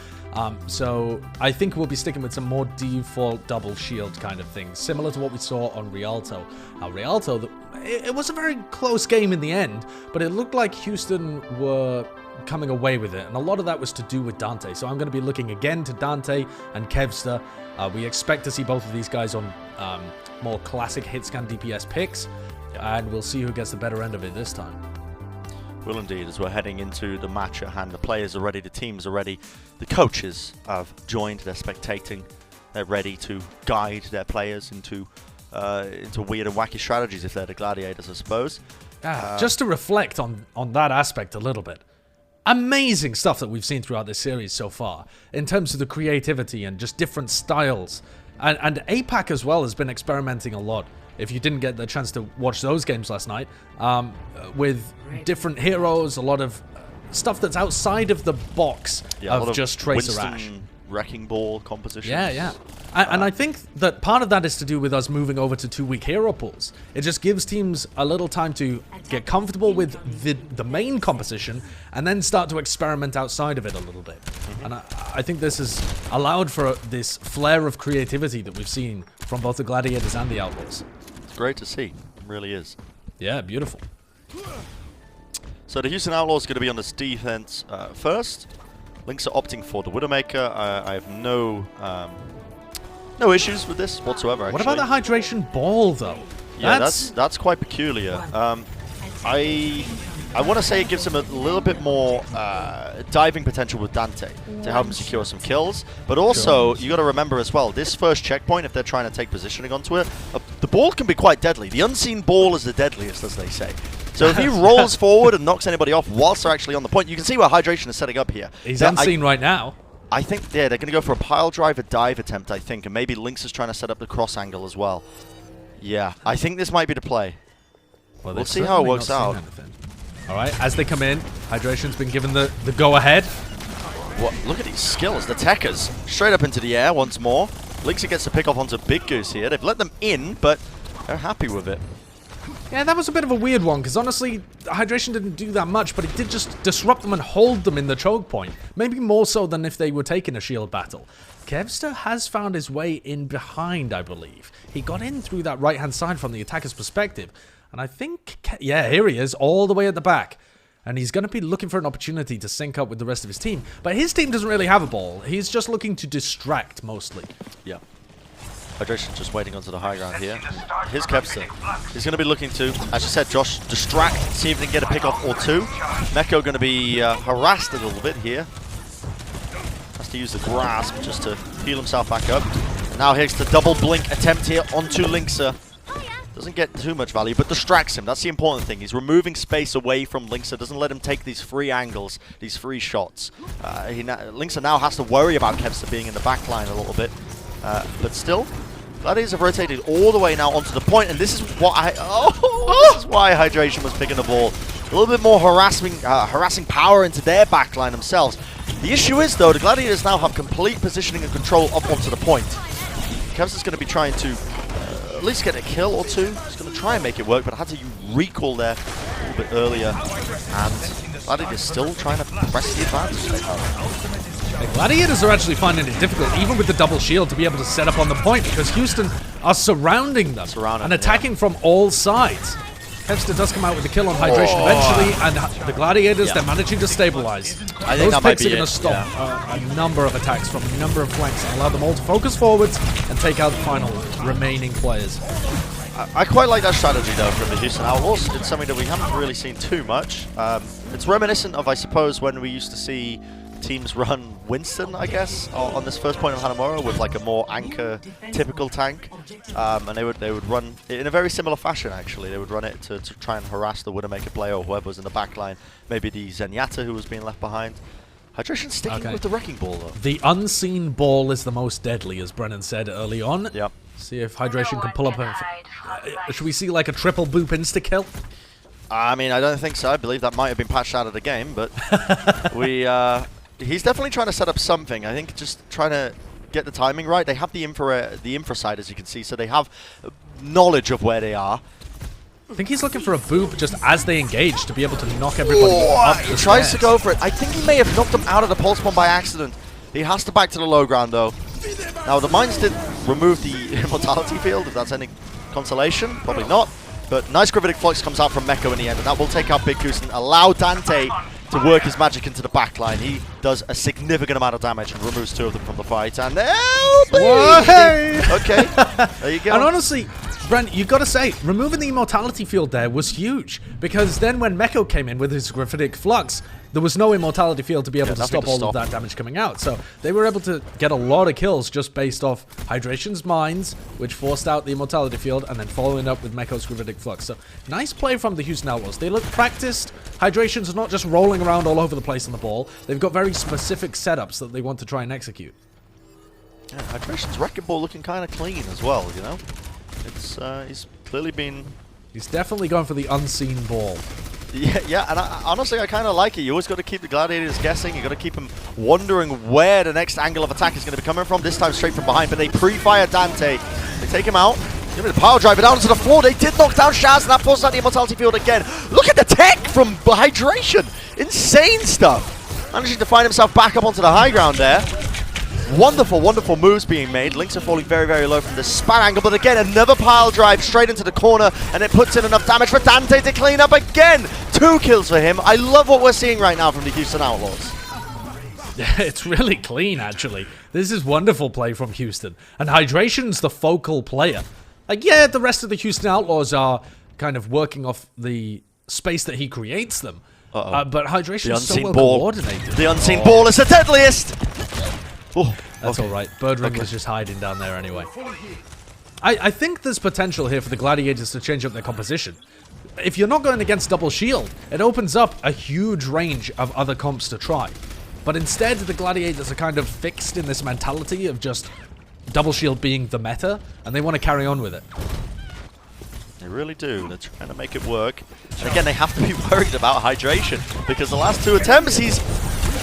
So I think we'll be sticking with some more default double shield kind of things, similar to what we saw on Rialto. Rialto, it was a very close game in the end, but it looked like Houston were coming away with it, and a lot of that was to do with Dante. So I'm going to be looking again to Dante and Kevster. We expect to see both of these guys on more classic hit scan DPS picks, and we'll see who gets the better end of it this time. Will indeed, as we're heading into the match at hand. The players are ready, the teams are ready, the coaches have joined, they're spectating, they're ready to guide their players into weird and wacky strategies if they're the Gladiators, I suppose. Just to reflect on that aspect a little bit. Amazing stuff that we've seen throughout this series so far in terms of the creativity and just different styles. And APAC as well has been experimenting a lot. If you didn't get the chance to watch those games last night, with different heroes, a lot of stuff that's outside of the box of just Tracer Ash. Wrecking Ball compositions. Yeah. And I think that part of that is to do with us moving over to 2-week hero pools. It just gives teams a little time to get comfortable with the main composition and then start to experiment outside of it a little bit. And I think this has allowed for this flare of creativity that we've seen from both the Gladiators and the Outlaws. It's great to see. It really is. Yeah, beautiful. So the Houston Outlaws are going to be on this defense first. Lynx are opting for the Widowmaker. I have no issues with this whatsoever, actually. What about the hydration ball, though? Yeah, that's quite peculiar. I want to say it gives him a little bit more diving potential with Dante to help him secure some kills. But also, you got to remember as well, this first checkpoint, if they're trying to take positioning onto it, the ball can be quite deadly. The unseen ball is the deadliest, as they say. So if he rolls forward and knocks anybody off whilst they're actually on the point, you can see where Hydration is setting up here. He's unseen right now. I think, they're going to go for a pile driver dive attempt, I think, and maybe Lynx is trying to set up the cross angle as well. Yeah, I think this might be the play. Well, we'll see how it works out. All right, as they come in, Hydration's been given the go-ahead. Look at these skills, the techers. Straight up into the air once more. Lynx gets to pick off onto Big Goose here. They've let them in, but they're happy with it. Yeah, that was a bit of a weird one, because honestly, Hydration didn't do that much, but it did just disrupt them and hold them in the choke point. Maybe more so than if they were taking a shield battle. Kevster has found his way in behind, I believe. He got in through that right-hand side from the attacker's perspective. And I think, yeah, here he is, all the way at the back. And he's going to be looking for an opportunity to sync up with the rest of his team. But his team doesn't really have a ball. He's just looking to distract, mostly. Yeah. Hydration's just waiting onto the high ground here. Here's Kevster. He's going to be looking to, as you said, Josh, distract, see if he can get a pick off or two. Meko going to be harassed a little bit here. Has to use the grasp just to heal himself back up. And now here's the double blink attempt here onto Lynxer. Doesn't get too much value, but distracts him. That's the important thing. He's removing space away from Lynxer. Doesn't let him take these free angles, these free shots. Lynxer now has to worry about Kevster being in the back line a little bit. But still, Gladiators have rotated all the way now onto the point, and this is what this is why Hydration was picking the ball. A little bit more harassing power into their backline themselves. The issue is, though, the Gladiators now have complete positioning and control up onto the point. Kevster's going to be trying to at least get a kill or two. He's going to try and make it work, but had to recall there a little bit earlier. And Gladiators still trying to press the advantage. The Gladiators are actually finding it difficult, even with the double shield, to be able to set up on the point, because Houston are surrounding them and attacking from all sides. Kevster does come out with the kill on Hydration eventually, and the Gladiators, they're managing to stabilize. I think Those that might picks are be going to stop a number of attacks from a number of flanks and allow them all to focus forwards and take out the final remaining players. I quite like that strategy, though, from the Houston Outlaws. It's something that we haven't really seen too much. It's reminiscent of, I suppose, when we used to see teams run Winston, I guess, on this first point of Hanamura with like a more anchor typical tank, and they would run it in a very similar fashion. Actually, they would run it to try and harass the Widowmaker player or whoever was in the back line, maybe the Zenyatta who was being left behind. Hydration sticking with the Wrecking Ball, though. The unseen ball is the most deadly, as Brennan said early on. Yep. See if Hydration can pull up should we see like a triple boop insta-kill? I mean, I don't think so. I believe that might have been patched out of the game, but he's definitely trying to set up something. I think just trying to get the timing right. They have the infra side, as you can see, so they have knowledge of where they are. I think he's looking for a boop just as they engage to be able to knock everybody up. He tries to go for it. I think he may have knocked him out of the pulse bomb by accident. He has to back to the low ground, though. Now, the mines did remove the immortality field, if that's any consolation. Probably not. But nice Gravitic Flux comes out from Meko in the end, and that will take out Big Goose and allow Dante to work his magic into the backline. He does a significant amount of damage and removes 2 of them from the fight. And hey! Okay, there you go. And honestly, Brent, you've got to say, removing the immortality field there was huge, because then when Meko came in with his Graphitic Flux, there was no immortality field to be able to stop all of that damage coming out. So they were able to get a lot of kills just based off Hydration's mines, which forced out the immortality field, and then following up with Meko's Graphitic Flux. So nice play from the Houston Outlaws. They look practiced. Hydration's not just rolling around all over the place on the ball. They've got very specific setups that they want to try and execute. Yeah, Hydration's Wrecking Ball looking kind of clean as well, you know? It's he's clearly been... He's definitely going for the unseen ball. Yeah, and honestly, I kind of like it. You always got to keep the Gladiators guessing. You got to keep them wondering where the next angle of attack is going to be coming from. This time straight from behind, but they pre-fire Dante. They take him out. Give me the power driver down to the floor. They did knock down Shaz, and that forces out the immortality field again. Look at the tech from Hydration. Insane stuff. Managing to find himself back up onto the high ground there. Wonderful, wonderful moves being made. Links are falling very, very low from the span angle, but again, another pile drive straight into the corner, and it puts in enough damage for Dante to clean up again. 2 kills for him. I love what we're seeing right now from the Houston Outlaws. Yeah, it's really clean, actually. This is wonderful play from Houston. And Hydration's the focal player. Like, yeah, the rest of the Houston Outlaws are kind of working off the space that he creates them. But Hydration's so well coordinated. The unseen ball is the deadliest! Oh, that's all right. Birdring was just hiding down there anyway. I think there's potential here for the Gladiators to change up their composition. If you're not going against double shield, it opens up a huge range of other comps to try. But instead, the Gladiators are kind of fixed in this mentality of just double shield being the meta, and they want to carry on with it. They really do. They're trying to make it work. And again, they have to be worried about Hydration, because the last 2 attempts, he's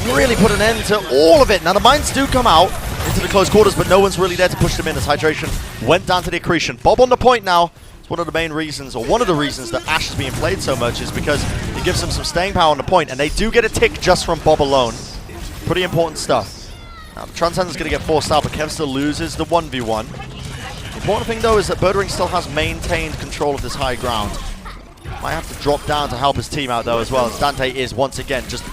really put an end to all of it. Now, the mines do come out into the close quarters, but no one's really there to push them in as Hydration went down to the accretion. Bob on the point now. It's one of the main reasons, or one of the reasons that Ashe is being played so much is because it gives them some staying power on the point, and they do get a tick just from Bob alone. Pretty important stuff. Now, the Transcenden's going to get forced out, but Kev still loses the 1v1. The important thing, though, is that Birdring still has maintained control of this high ground. Might have to drop down to help his team out, though, as well, as Dante is, once again, just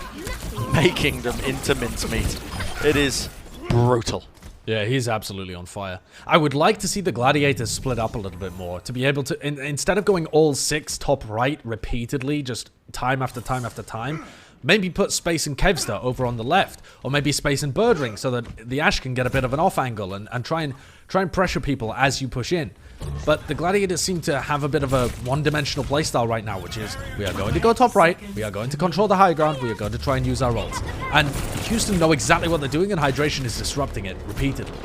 making them into mincemeat. It is brutal. Yeah, he's absolutely on fire. I would like to see the Gladiators split up a little bit more, to be able to, instead of going all 6 top right repeatedly, just time after time after time, maybe put Space and Kevster over on the left, or maybe Space and Birdring, so that the Ashe can get a bit of an off angle and try and pressure people as you push in. But the Gladiators seem to have a bit of a one-dimensional playstyle right now, which is, we are going to go top right, we are going to control the high ground, we are going to try and use our ults. And Houston know exactly what they're doing, and Hydration is disrupting it repeatedly.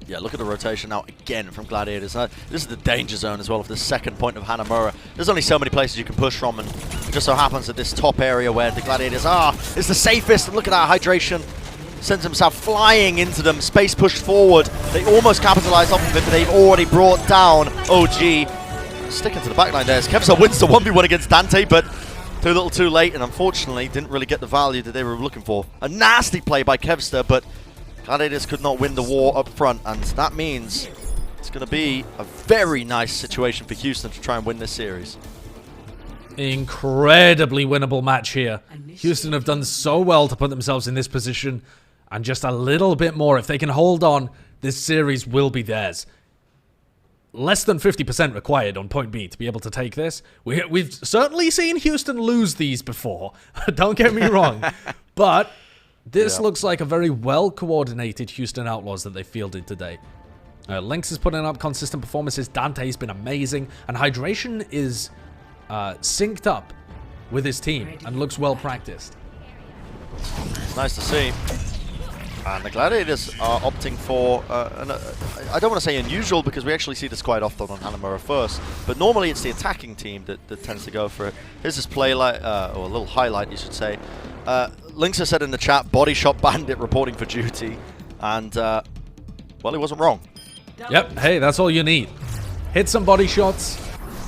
Yeah, look at the rotation now again from Gladiators. This is the danger zone as well for the second point of Hanamura. There's only so many places you can push from, and it just so happens that this top area where the Gladiators are is the safest. And look at that, Hydration sends himself flying into them. Space pushed forward. They almost capitalized off of it, but they've already brought down OG. Sticking to the backline there as Kevster wins the 1v1 against Dante, but too little too late, and unfortunately didn't really get the value that they were looking for. A nasty play by Kevster, but Gladiators could not win the war up front, and that means It's going to be a very nice situation for Houston to try and win this series. Incredibly winnable match here. Houston have done so well to put themselves in this position, and just a little bit more. If they can hold on, this series will be theirs. Less than 50% required on point B to be able to take this. We've certainly seen Houston lose these before. Don't get me wrong. But this looks like a very well-coordinated Houston Outlaws that they fielded today. Lynx is putting up consistent performances. Dante's been amazing. And Hydration is synced up with his team and looks well-practiced. It's nice to see. And the Gladiators are opting for, I don't want to say unusual, because we actually see this quite often on Hanamura first, but normally it's the attacking team that tends to go for it. Here's this play, or a little highlight, you should say. Lynx has said in the chat, body shot bandit reporting for duty, and, well, he wasn't wrong. Yep, hey, that's all you need. Hit some body shots.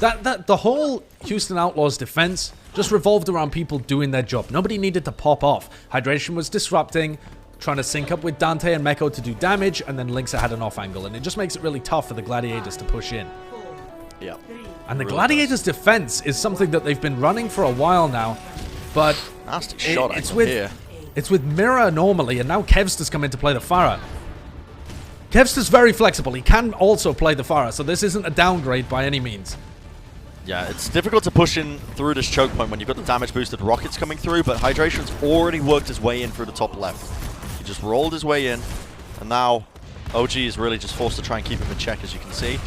The whole Houston Outlaws defense just revolved around people doing their job. Nobody needed to pop off. Hydration was disrupting, trying to sync up with Dante and Meko to do damage, and then Lynx had an off angle, and it just makes it really tough for the Gladiators to push in. Yeah. And the Gladiators' defense is something that they've been running for a while now, but nasty shot it's with Mirror normally, and now Kevster's come in to play the Pharah. Kevster's very flexible. He can also play the Pharah, so this isn't a downgrade by any means. Yeah, it's difficult to push in through this choke point when you've got the damage boosted rockets coming through, but Hydration's already worked his way in through the top left. He just rolled his way in, and now OG is really just forced to try and keep him in check, as you can see.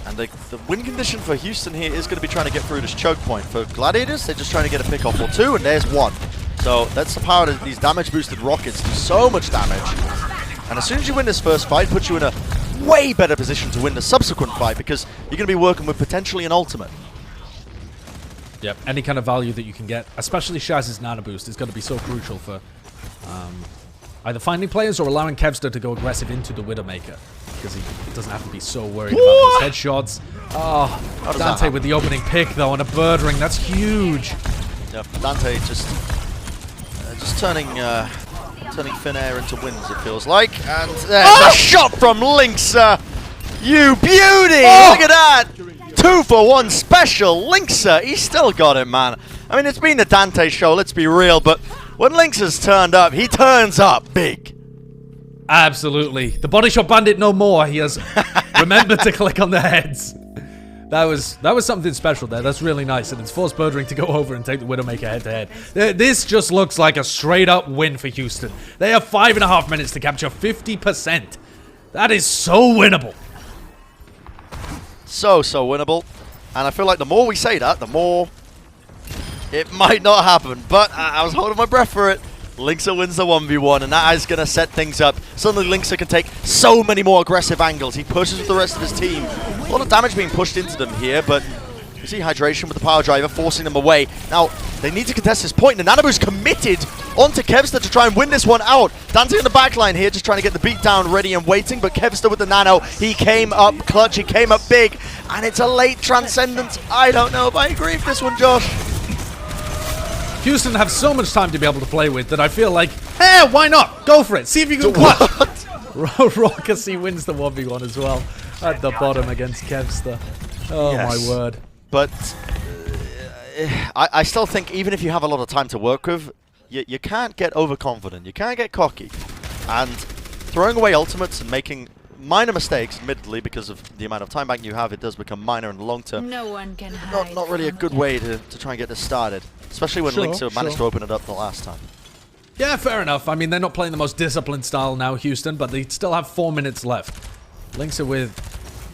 And the win condition for Houston here is going to be trying to get through this choke point. For Gladiators, they're just trying to get a pick off or two, and there's one. So that's the power of these damage boosted rockets. Do so much damage. And as soon as you win this first fight, puts you in a way better position to win the subsequent fight, because you're going to be working with potentially an ultimate. Yep, any kind of value that you can get, especially Shaz's nano boost, is going to be so crucial for either finding players or allowing Kevster to go aggressive into the Widowmaker, because he doesn't have to be so worried about those headshots. Oh, Dante with the opening pick though, and a bird ring, that's huge. Yep, Dante just turning thin air into winds, it feels like. And there's a shot from Lynx. You beauty! Look at that! 2-for-1 special. Lynx, he's still got it, man. I mean, it's been the Dante show, let's be real, but when Lynx has turned up, he turns up big. Absolutely. The body shot bandit no more. He has remembered to click on the heads. That was something special there. That's really nice. And it's forced Birdring to go over and take the Widowmaker head-to-head. This just looks like a straight-up win for Houston. They have 5.5 minutes to capture 50%. That is so winnable. So winnable. And I feel like the more we say that, the more it might not happen. But I was holding my breath for it. Lynxa wins the 1v1, and that is going to set things up. Suddenly Lynxa can take so many more aggressive angles. He pushes with the rest of his team. A lot of damage being pushed into them here, but you see Hydration with the power driver forcing them away. Now, they need to contest this point. The Nanabu's committed onto Kevster to try and win this one out. Dante in the backline here, just trying to get the beat down ready and waiting, but Kevster with the nano, he came up clutch, he came up big, and it's a late transcendence. I don't know if I agree with this one, Josh. Houston have so much time to be able to play with that I feel like, hey, why not? Go for it. See if you can clutch. Rockacy wins the 1v1 as well at the bottom against Kevster. Oh, yes. My word. But I still think even if you have a lot of time to work with, you can't get overconfident. You can't get cocky. And throwing away ultimates and making minor mistakes, admittedly, because of the amount of time bank you have, it does become minor in the long term. No one can hide. Not really a good way to try and get this started. Especially when Lynx managed to open it up the last time. Yeah, fair enough. I mean, they're not playing the most disciplined style now, Houston, but they still have 4 minutes left. Lynx with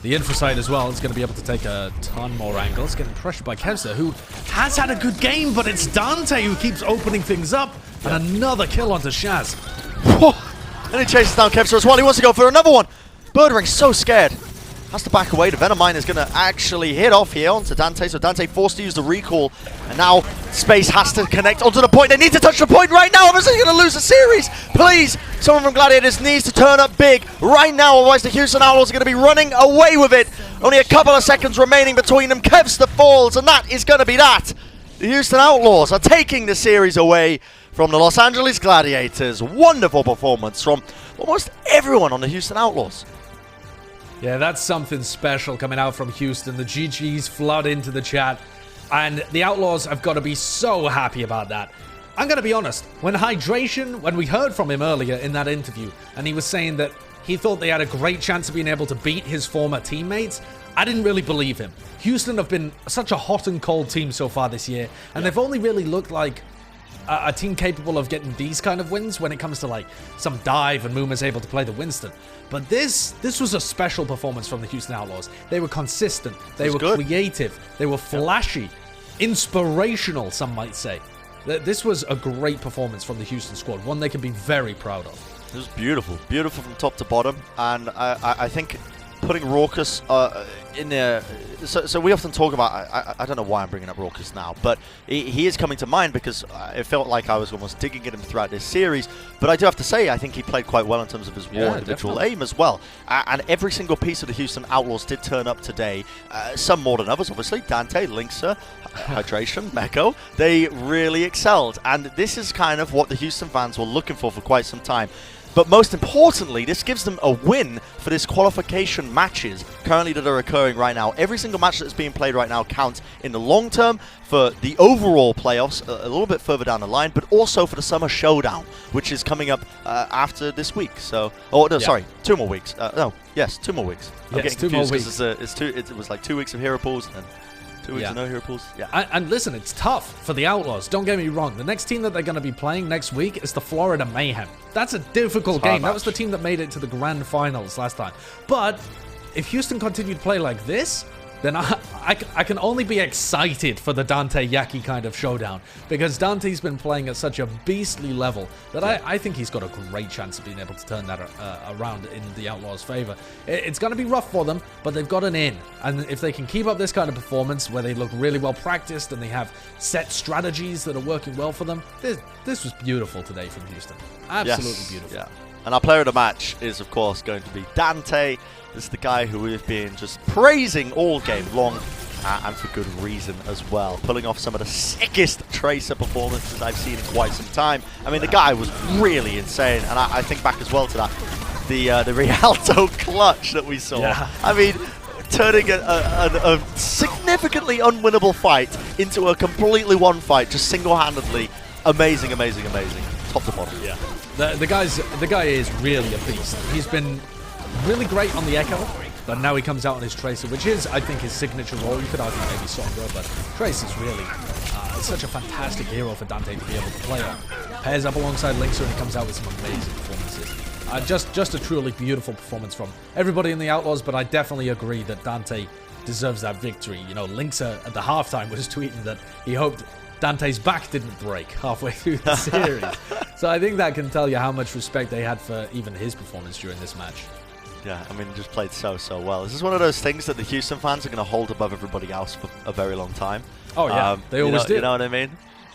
the Infrasight as well is going to be able to take a ton more angles. Getting pressured by Kevster, who has had a good game, but it's Dante who keeps opening things up. And another kill onto Shaz. And he chases down Kevster as well. He wants to go for another one. Birdring's so scared. Has to back away. The Venom Mine is going to actually hit off here onto Dante, so Dante forced to use the recall. And now Space has to connect onto the point. They need to touch the point right now, otherwise they're going to lose the series. Please, someone from Gladiators needs to turn up big right now, otherwise the Houston Outlaws are going to be running away with it. Only a couple of seconds remaining between them. Kevster falls, and that is going to be that. The Houston Outlaws are taking the series away from the Los Angeles Gladiators. Wonderful performance from almost everyone on the Houston Outlaws. Yeah, that's something special coming out from Houston. The GGs flood into the chat, and the Outlaws have got to be so happy about that. I'm going to be honest, when we heard from him earlier in that interview, and he was saying that he thought they had a great chance of being able to beat his former teammates, I didn't really believe him. Houston have been such a hot and cold team so far this year, and they've only really looked like a team capable of getting these kind of wins when it comes to like some dive and Muma's able to play the Winston. But this was a special performance from the Houston Outlaws. They were consistent, they were creative, they were flashy, inspirational, some might say. This was a great performance from the Houston squad, one they can be very proud of. It was beautiful, beautiful from top to bottom, and I think putting Raucus in there. So we often talk about. I don't know why I'm bringing up Raucus now, but he is coming to mind because it felt like I was almost digging at him throughout this series. But I do have to say, I think he played quite well in terms of his raw individual aim as well. And every single piece of the Houston Outlaws did turn up today. Some more than others, obviously. Dante, Linkser, Hydration, Meko, they really excelled. And this is kind of what the Houston fans were looking for quite some time. But most importantly, this gives them a win for this qualification matches currently that are occurring right now. Every single match that's being played right now counts in the long term for the overall playoffs a little bit further down the line, but also for the Summer Showdown, which is coming up after this week. So, sorry, 2 more weeks. 2 more weeks. I'm getting confused 2 more weeks. It was like 2 weeks of hero pools and then 2 weeks of no hero pools. Yeah. And listen, it's tough for the Outlaws. Don't get me wrong. The next team that they're going to be playing next week is the Florida Mayhem. That's a difficult game. That was the team that made it to the grand finals last time. But if Houston continued to play like this, then I can only be excited for the Dante Yaki kind of showdown, because Dante's been playing at such a beastly level that I think he's got a great chance of being able to turn that around in the Outlaws' favor. It's going to be rough for them, but they've got an in, and if they can keep up this kind of performance where they look really well practiced and they have set strategies that are working well for them, this was beautiful today from Houston. Absolutely beautiful. Yeah. And our player of the match is, of course, going to be Dante. This is the guy who we've been just praising all game long, and for good reason as well. Pulling off some of the sickest Tracer performances I've seen in quite some time. I mean, the guy was really insane, and I think back as well to that, the Rialto clutch that we saw. Yeah. I mean, turning a significantly unwinnable fight into a completely won fight, just single-handedly. Amazing, amazing, amazing. Top to bottom. Yeah. The guy is really a beast. He's been really great on the Echo, but now he comes out on his Tracer, which is, I think, his signature role. You could argue maybe Sombra, but Tracer's really such a fantastic hero for Dante to be able to play on. Pairs up alongside Linkser and he comes out with some amazing performances. Just a truly beautiful performance from everybody in the Outlaws, but I definitely agree that Dante deserves that victory. You know, Linkser at the halftime was tweeting that he hoped Dante's back didn't break halfway through the series. So I think that can tell you how much respect they had for even his performance during this match. Yeah, I mean, he just played so well. This is one of those things that the Houston fans are going to hold above everybody else for a very long time. Oh, yeah. They always do. You know what I mean?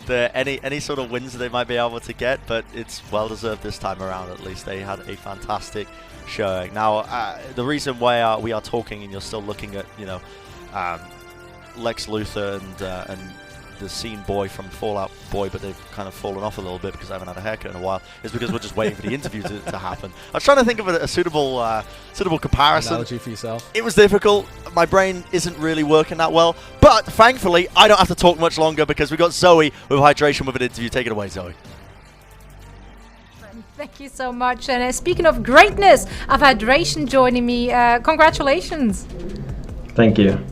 Any sort of wins that they might be able to get, but it's well-deserved this time around, at least. They had a fantastic showing. Now, the reason why we are talking and you're still looking at, Lex Luthor and the Scene Boy from Fallout Boy, but they've kind of fallen off a little bit because I haven't had a haircut in a while, is because we're just waiting for the interview to happen. I was trying to think of a suitable comparison. Analogy for yourself. It was difficult. My brain isn't really working that well, but thankfully I don't have to talk much longer because we've got Zoe with Hydration with an interview. Take it away, Zoe. Thank you so much. And speaking of greatness, of Hydration joining me. Congratulations. Thank you.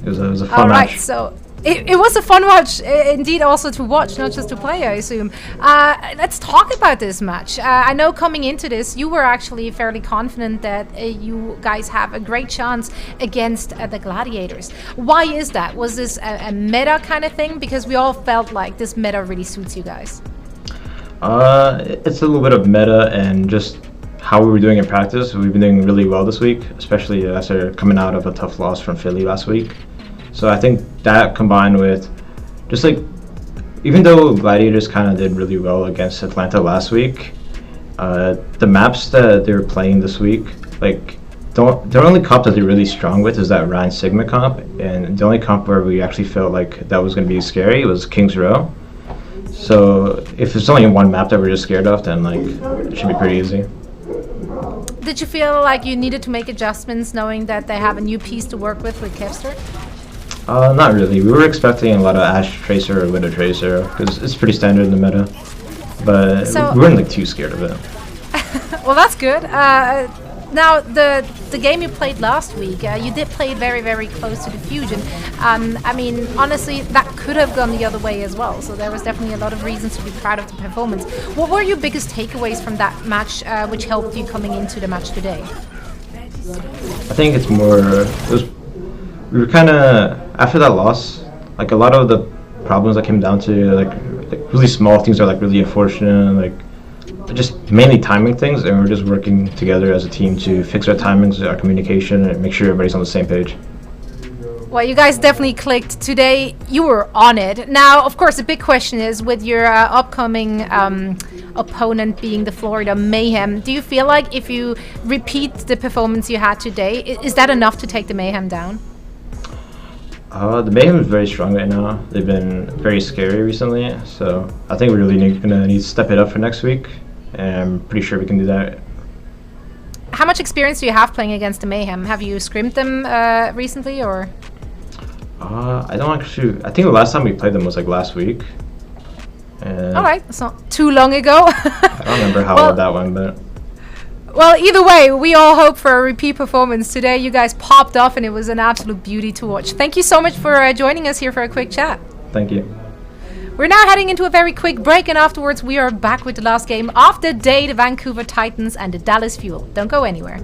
It was a fun match. All right, so it was a fun match, indeed, also to watch, not just to play, I assume. Let's talk about this match. I know coming into this, you were actually fairly confident that you guys have a great chance against the Gladiators. Why is that? Was this a meta kind of thing? Because we all felt like this meta really suits you guys. It's a little bit of meta and just how we were doing in practice. We've been doing really well this week, especially after coming out of a tough loss from Philly last week. So I think that combined with just like, even though Gladiators kind of did really well against Atlanta last week, the maps that they're playing this week, like the only comp that they're really strong with is that Ryan Sigma comp, and the only comp where we actually felt like that was going to be scary was King's Row. So if it's only one map that we're just scared of, then like it should be pretty easy. Did you feel like you needed to make adjustments knowing that they have a new piece to work with Kevster? Not really. We were expecting a lot of Ashe Tracer or Widow Tracer because it's pretty standard in the meta. But we weren't like too scared of it. Well, that's good. Now, the game you played last week, you did play it very, very close to the Fusion. I mean, honestly, that could have gone the other way as well. So there was definitely a lot of reasons to be proud of the performance. What were your biggest takeaways from that match, which helped you coming into the match today? I think it's more. We were kind of after that loss. Like a lot of the problems that came down to like really small things are like really unfortunate. Like just mainly timing things, and we're just working together as a team to fix our timings, our communication, and make sure everybody's on the same page. Well, you guys definitely clicked today. You were on it. Now, of course, the big question is with your upcoming opponent being the Florida Mayhem, do you feel like if you repeat the performance you had today, is that enough to take the Mayhem down? The Mayhem is very strong right now. They've been very scary recently, so I think we're really gonna need to step it up for next week. And I'm pretty sure we can do that. How much experience do you have playing against the Mayhem? Have you scrimmed them recently, or? I don't actually. I think the last time we played them was like last week. All right, it's not too long ago. I don't remember how well that went, but. Well, either way, we all hope for a repeat performance today. You guys popped off, and it was an absolute beauty to watch. Thank you so much for joining us here for a quick chat. Thank you. We're now heading into a very quick break, and afterwards we are back with the last game of the day, the Vancouver Titans and the Dallas Fuel. Don't go anywhere.